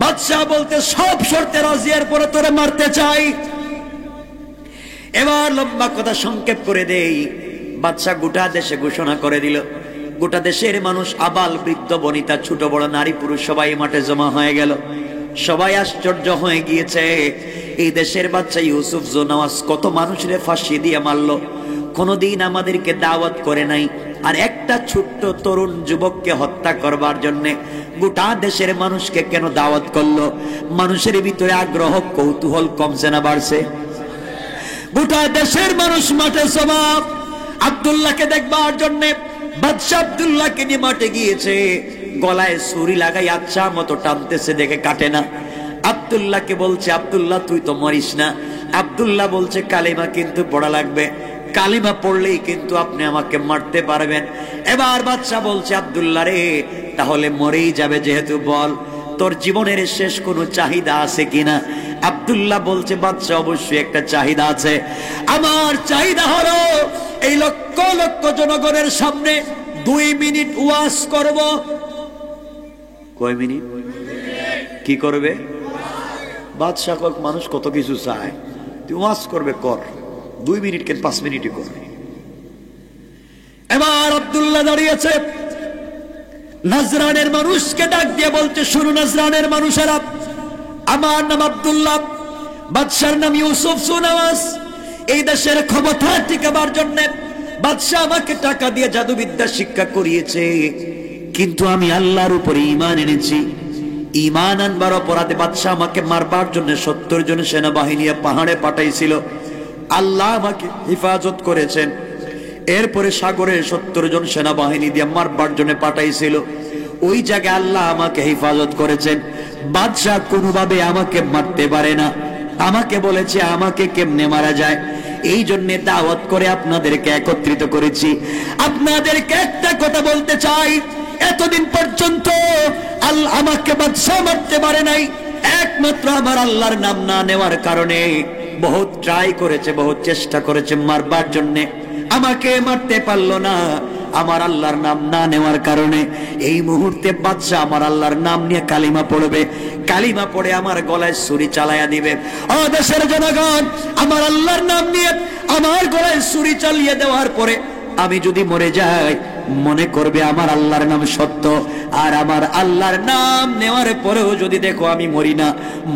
বাদশাহ বলতে সব শর্তে রাজি, এর পরে তোরে মারতে চাই। এবার লম্বা কথা সংক্ষেপ করে দেই, বাদশাহ গোটা দেশে ঘোষণা করে দিল, গোটা দেশের মানুষ আবাল বৃদ্ধ বনিতা ছোট বড় নারী পুরুষ সবাই মাঠে জমা হয়ে গেল। সবাই আশ্চর্য হয়ে গিয়েছে, এই দেশের বাচ্চা ইউসুফ জোনাওয়াজ কত মানুষের ফাঁসি দিয়ে মারলো, কোনদিন আমাদেরকে দাওয়াত করে নাই, আর একটা ছোট্ট তরুণ যুবককে হত্যা করবার জন্য গোটা দেশের মানুষকে কেন দাওয়াত করলো? মানুষের ভিতরে আগ্রহ কৌতূহল কমছে না বাড়ছে? গোটা দেশের মানুষ মাঠে জমা আব্দুল্লাহকে দেখবার জন্য। বাদশাহ আব্দুল্লাহকে নিয়ে মাঠে গিয়েছে, গলায় ছুরি লাগাই আচ্ছা মতো টানতেছে, দেখে কাটে না। আব্দুল্লাহকে বলছে, আব্দুল্লাহ তুই তো মরিস না। আব্দুল্লাহ বলছে কালিমা কিন্তু পড়া লাগবে, কালিমা পড়লেই কিন্তু আপনি আমাকে মারতে পারবেন। এবার বাদশাহ বলছে, আব্দুল্লাহ রে তাহলে মরেই যাবে যেহেতু, বল তোর জীবনের শেষ কোনো চাহিদা আছে কিনা? আব্দুল্লাহ বলছে, বাদশাহ অবশ্যই একটা চাহিদা আছে, আমার চাহিদা হলো এই লক্ষ লক্ষ জনগণের সামনে 2 মিনিট ওয়াজ করব। কয় মিনিট? কি করবে? বাদশাহ মানুষ কত কিছু চায়, তুই ওয়াজ করবে, কর, 2 মিনিট কেন 5 মিনিটই কর। এবার আব্দুল্লাহ দাঁড়িয়েছে, নাজরানের মানুষকে ডাক দিয়ে বলছে, শুনুন নাজরানের মানুষেরা, আমার নাম আব্দুল্লাহ, বাদশার নাম ইউসুফ জোনাওয়াজ। এই দেশের ক্ষমতা টিকাবার জন্য বাদশাহ আমাকে টাকা দিয়ে জাদুবিদ্যা শিক্ষা করিয়েছে, কিন্তু আমি আল্লাহর উপরে ঈমান এনেছি। ঈমান আনবার অপরাধে বাদশাহ আমাকে মারবার জন্য 70 জন সেনাবাহিনী পাহাড়ে পাঠাইছিল, আল্লাহ আমাকে হেফাজত করেছেন। এরপরে সাগরে 70 জন সেনাবাহিনী দিয়ে মারবার জন্য পাঠাইছিল, ওই জায়গায় আল্লাহ আমাকে হেফাজত করেছেন। বাদশাহ কোনোভাবে আমাকে মারতে পারে না, আমাকে বলেছে আমাকে কেমনে মারা যায়, এই জন্য দাওয়াত করে আপনাদেরকে একত্রিত করেছি। আপনাদেরকে একটা কথা বলতে চাই, এতদিন পর্যন্ত আল্লাহ আমাকে বাদশাহ মারতে পারে নাই, একমাত্র আমার আল্লাহর নাম না নেওয়ার কারণে। বহুত ট্রাই করেছে, বহুত চেষ্টা করেছে মারবার জন্য, আমাকে মারতে পারলো না, আমার আল্লাহর নাম না নেওয়ার কারণে। এই মুহূর্তে বাদশাহ আমার আল্লাহর নাম নিয়ে কালিমা পড়বে, কালিমা পড়ে আমার গলায় ছুরি চালাইয়া দিবে। ও দেশের জনগণ, আমার আল্লাহর নাম নিয়ে আমার গলায় ছুরি চালিয়ে দেওয়ার পরে আমি যদি মরে যাই, মনে করবে আমার আল্লাহর নাম সত্য, আর আমার আল্লাহর নাম নেওয়ার পরেও যদি দেখো আমি মরি না,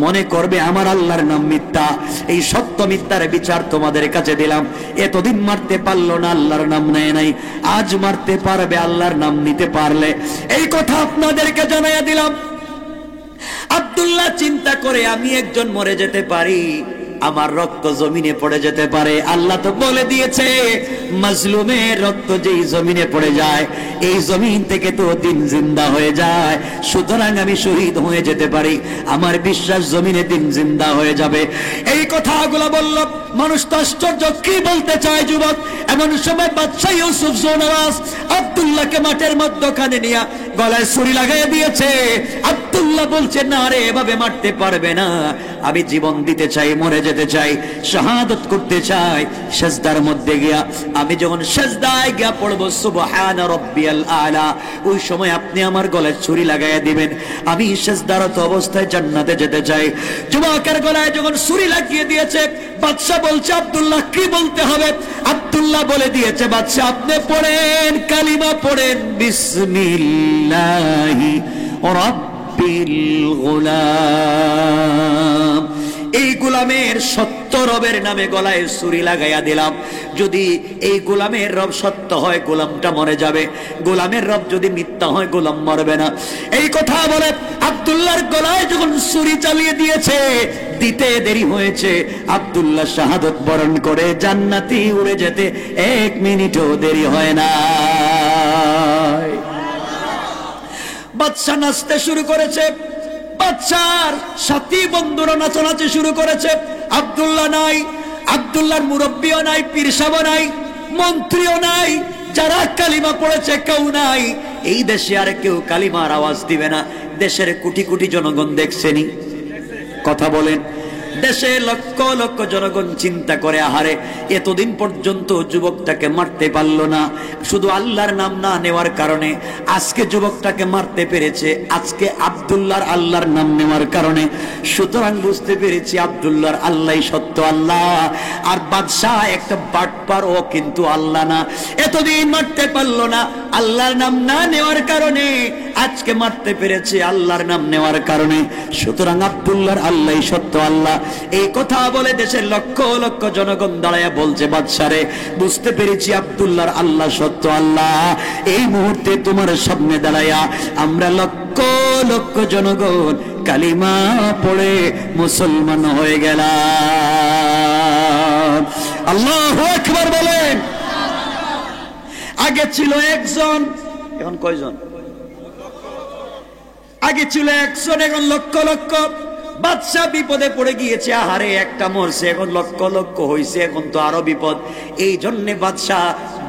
মনে করবে আমার আল্লাহর নাম মিথ্যা। এই সত্য মিথ্যার বিচার তোমাদের কাছে দিলাম। এতদিন মারতে পারলো না, আল্লাহর নাম নেয় নাই, আজ মারতে পারবে আল্লাহর নাম নিতে পারলে। এই কথা আপনাদেরকে জানাইয়া দিলাম। আব্দুল্লাহ চিন্তা করে, আমি একজন মরে যেতে পারি, আমার রক্ত জমিনে পড়ে যেতে পারে। আল্লাহ তো বলে দিয়েছে, মাজলুমের রক্ত যেই জমিনে পড়ে যায়, এই জমিন থেকে তো দিন জিন্দা হয়ে যায়, সুতরাং আমি শহীদ হয়ে যেতে পারি, আমার বিশ্বাস জমিনে দিন জিন্দা হয়ে যাবে। এই কথাগুলো বলল। মানুষ তো আশ্চর্য, কি বলতে চায় যুবক? এমন সময় বাদশা ইউসুফ জোনাওয়াজ আব্দুল্লাহকে মাঠের মধ্যখানে নিয়ে গলায় ছুরি লাগাই দিয়েছে। আব্দুল্লাহ বলছে, না রে, এভাবে মারতে পারবে না, আমি জীবন দিতে চাই, মরে যেতে চাই, শাহাদত করতে চাই। সিজদার মধ্যে গিয়া আমি যখন সিজদায় গিয়া পড়বো সুবহানা রাব্বিয়াল আলা, ওই সময় আপনি আমার গলায় ছুরি লাগাইয়া দিবেন, আমি সিজদারত অবস্থায় জান্নাতে যেতে চাই। যুবকের গলায় যখন ছুরি লাগিয়ে দিয়েছে, বাদশা বলছে, আব্দুল্লাহ কি বলতে হবে? আব্দুল্লাহ বলে দিয়েছে, বাদশা আপনি পড়েন, কালিমা পড়েন, বিসমিল্লাহি রাব্বিল গুলাম। এই গোলামের সত্য রবের নামে গলায় ছুরি লাগাইয়া দিলাম। যদি এই গোলামের রব সত্য হয়, গোলামটা মরে যাবে, গোলামের রব যদি মিথ্যা হয়, গোলাম মরবে না। এই কথা বলে আব্দুল্লাহর গলায় যখন ছুরি চালিয়ে দিয়েছে, দিতে দেরি হয়েছে, আব্দুল্লাহ শাহাদত বরণ করে জান্নাতি উড়ে যেতে 1 মিনিটও দেরি হয় না। বাদশা নাচতে শুরু করেছে, বাদশার সাথী বন্ধুরা নাচানাচি শুরু করেছে। আব্দুল্লাহ নাই, আব্দুল্লাহর মুরব্বিও নাই, পীর সাহেব নাই, মন্ত্রীও নাই, যারা কালিমা পড়েছে কেউ নাই। এই দেশে আর কেউ কালিমার আওয়াজ দিবে না। দেশের কোটি কোটি জনগণ দেখছেনি, কথা বলেন, দেশে লক্ষ লক্ষ জনগণ চিন্তা করে, আহারে এতদিন পর্যন্ত যুবকটাকে মারতে পারলো না, শুধু আল্লাহর নাম না নেওয়ার কারণে আজকে যুবকটাকে মারতে পেরেছে, আজকে আব্দুল্লাহর আল্লাহর নাম নেওয়ার কারণে। সুতরাং বুঝতে পেরেছি আব্দুল্লাহর আল্লাহ সত্য আল্লাহ, আর বাদশাহ একটা বাটপার, ও কিন্তু আল্লাহ না। এতদিন মারতে পারলো না, আল্লাহর নাম না নেওয়ার কারণে আজকে মারতে পেরেছে আল্লাহর নাম নেওয়ার কারণে। সুতরাং আব্দুল্লাহর আল্লাহ সত্য আল্লাহ। এই কথা বলে দেশের লক্ষ লক্ষ জনগণ দাঁড়ায়া বলছে, বাদশারে বুঝতে পেরেছি আব্দুল্লাহর আল্লাহ সত্য আল্লাহ। এই মুহূর্তে তোমার সামনে দাঁড়ায়া আমরা লক্ষ লক্ষ জনগণ কালিমা পড়ে মুসলমান হয়ে গেলাম। আল্লাহু আকবার বলেন। আগে ছিল একজন, এখন কয়জন? আগে ছিল একজন, এখন লক্ষ লক্ষ। বাদশা বিপদে পড়ে গিয়েছে, আহারে একটা মরছে, এখন লক্ষ লক্ষ হইছে, এখন তো আরো বিপদ। এই জন্য বাদশা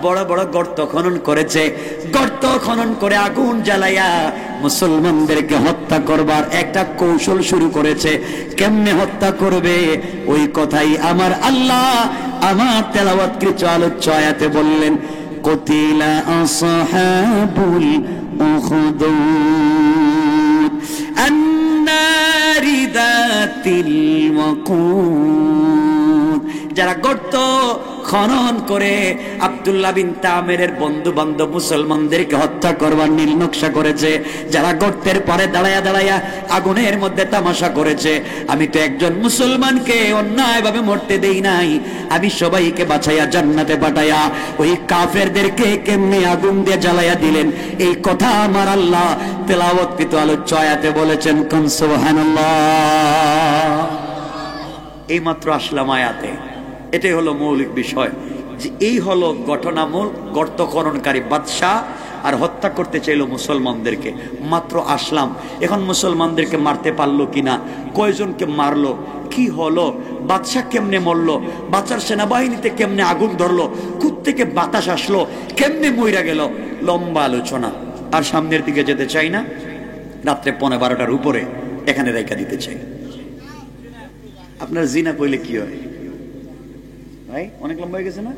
বড় বড় গর্ত খনন করেছে, গর্ত খনন করে আগুন জ্বালাইয়া মুসলমানদেরকে হত্যা করবার একটা কৌশল শুরু করেছে। কেমনে হত্যা করবে ওই কথাই আমার আল্লাহ আমার তেলাওয়াতকৃত আলোচ্য আয়াতে বললেন, কুতিলা আসহাবুল উখদুদ আন্নারি যাতিল ওয়াকুদ। যারা গর্ত খনন করে আব্দুল্লাহ বিন তামেরের বন্ধু বান্ধব মুসলমানদেরকে হত্যা করবার নীল নকশা করেছে, যারা গর্তের পরে দাঁড়ায়া দাঁড়ায়া আগুনের মধ্যে তামাশা করেছে, আমি তো একজন মুসলমানকে অন্যায়ভাবে মরতে দেই নাই, আমি সবাইকে বাঁচাইয়া জান্নাতে পাঠাইয়া ওই কাফেরদেরকে কেমনে আগুন দিয়ে জ্বালাইয়া দিলেন, এই কথা আমার আল্লাহ তেলাওয়াতকৃত আলোচ্য আয়াতে বলেছেন। কোন সুবহানাল্লাহ। এই মাত্র আসলাম আয়াতে। এটাই হলো মৌলিক বিষয়, যে এই হলো ঘটনামূল। গর্ত খননকারী বাদশাহ আর হত্যা করতে চাইলো মুসলমানদেরকে, মাত্র আসলাম। এখন মুসলমানদেরকে মারতে পারলো কিনা, কয়জনকে মারলো, কি হলো, বাদশাহ কেমনে মরলো, বাদশার সেনাবাহিনীতে কেমনে আগুন ধরলো, কোত্থেকে বাতাস আসলো, কেমনে মইরা গেল, লম্বা আলোচনা। আর সামনের দিকে যেতে চাই না, রাত্রে 11:30টার উপরে এখানে রেখা দিতে চাই। আপনার জিনা কইলে কি হয় ভাই? অনেক লম্বা হয়ে গেছে না?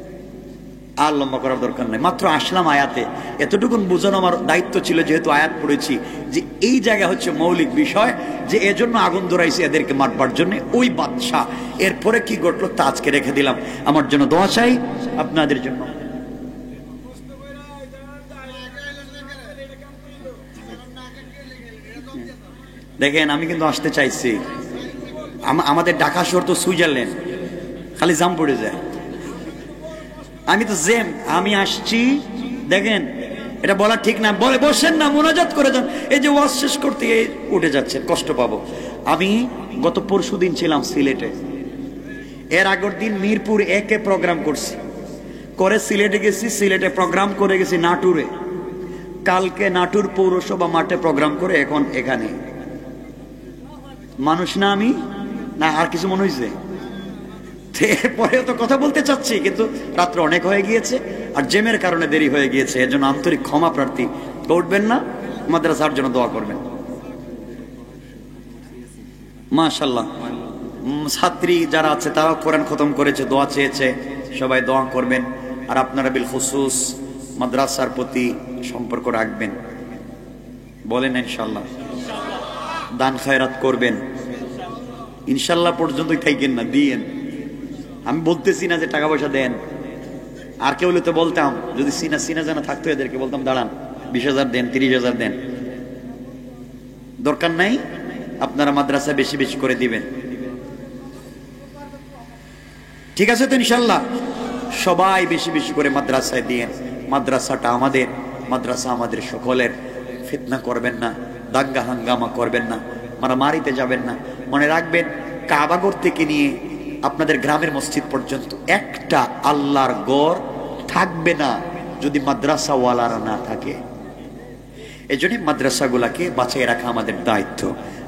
আর লম্বা করার দরকার নাই, মাত্র আসলাম আয়াতে। এতটুকুন বোঝানো আমার দায়িত্ব ছিল, যেহেতু আয়াত পড়েছি, যে এই জায়গা হচ্ছে মৌলিক বিষয়, যে এজন্য আগুন ধরাইছে এদেরকে মারবার জন্য ওই বাদশা। এরপরে কি ঘটলো তা আজকে রেখে দিলাম। আমার জন্য দোয়া চাই, আপনাদের জন্য। দেখেন, আমি কিন্তু আসতে চাইছি। আমাদের ঢাকা শহর তো সুইজারল্যান্ড, খালি জাম পড়ে যায়। আমি তো জেম, আমি আসছি। দেখেন, এটা বলা ঠিক না, বলে বসেন না, মোনাজাত করে যান। এই যে ওয়াজ শেষ করতে উঠে যাচ্ছেন, কষ্ট পাবো। আমি গত পরশুদিন ছিলাম সিলেটে, এর আগের দিন মিরপুর 1-এ প্রোগ্রাম করছি, করে সিলেটে গেছি, সিলেটে প্রোগ্রাম করে গেছি নাটুরে, কালকে নাটুর পৌরসভা মাঠে প্রোগ্রাম করে এখন এখানে। মানুষ না আমি, না আর কিছু মনে হয়েছে? এরপরেও তো কথা বলতে চাচ্ছি, কিন্তু রাত্র অনেক হয়ে গিয়েছে আর জেমের কারণে দেরি হয়ে গিয়েছে। এর জন্য আন্তরিক ক্ষমা প্রার্থী। উঠবেন না, মাদ্রাসার জন্য দোয়া করবেন। মাশাআল্লাহ, ছাত্রী যারা আছে তারাও কোরআন খতম করেছে, দোয়া চেয়েছে, সবাই দোয়া করবেন। আর আপনারা বিল খুসুস মাদ্রাসার প্রতি সম্পর্ক রাখবেন, বলেন ইনশাআল্লাহ। দান খায়রাত করবেন ইনশাআল্লাহ। পর্যন্তই থাকেন না, দিয়েন। আমি বলতেছি না যে টাকা পয়সা দেন, আর কেউ হলে তো বলতাম, যদি সিনা জানা থাকতো এদেরকে বলতাম দাঁড়ান 20,000 দেন, 30,000 দেন। দরকার নাই, আপনারা মাদ্রাসা বেশি বেশি করে দিবেন, ঠিক আছে তো ইনশাআল্লাহ। সবাই বেশি বেশি করে মাদ্রাসায় দিয়েন। মাদ্রাসাটা আমাদের, মাদ্রাসা আমাদের সকলের। ফিতনা করবেন না, দাঙ্গা হাঙ্গামা করবেন না, মারামারিতে যাবেন না। মনে রাখবেন, কাবাগর থেকে নিয়ে আপনাদের গ্রামের মসজিদ পর্যন্ত একটা আল্লাহর গড় থাকবে না যদি মাদ্রাসাওয়ালারা না থাকে। এই জন্য মাদ্রাসাগুলাকে বাঁচিয়ে রাখা আমাদের দায়িত্ব।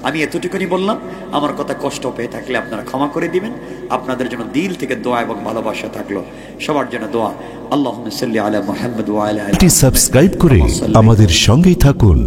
আমি এতটুকুনি বললাম। আমার কথা কষ্ট পেয়ে থাকলে আপনারা ক্ষমা করে দিবেন। আপনাদের জন্য দিল থেকে দোয়া এবং ভালোবাসা থাকলো। সবার জন্য দোয়া। আল্লাহুম্মা সাল্লি আলা মুহাম্মাদ ওয়া আলা আলি। সাবস্ক্রাইব করে আমাদের সঙ্গেই থাকুন।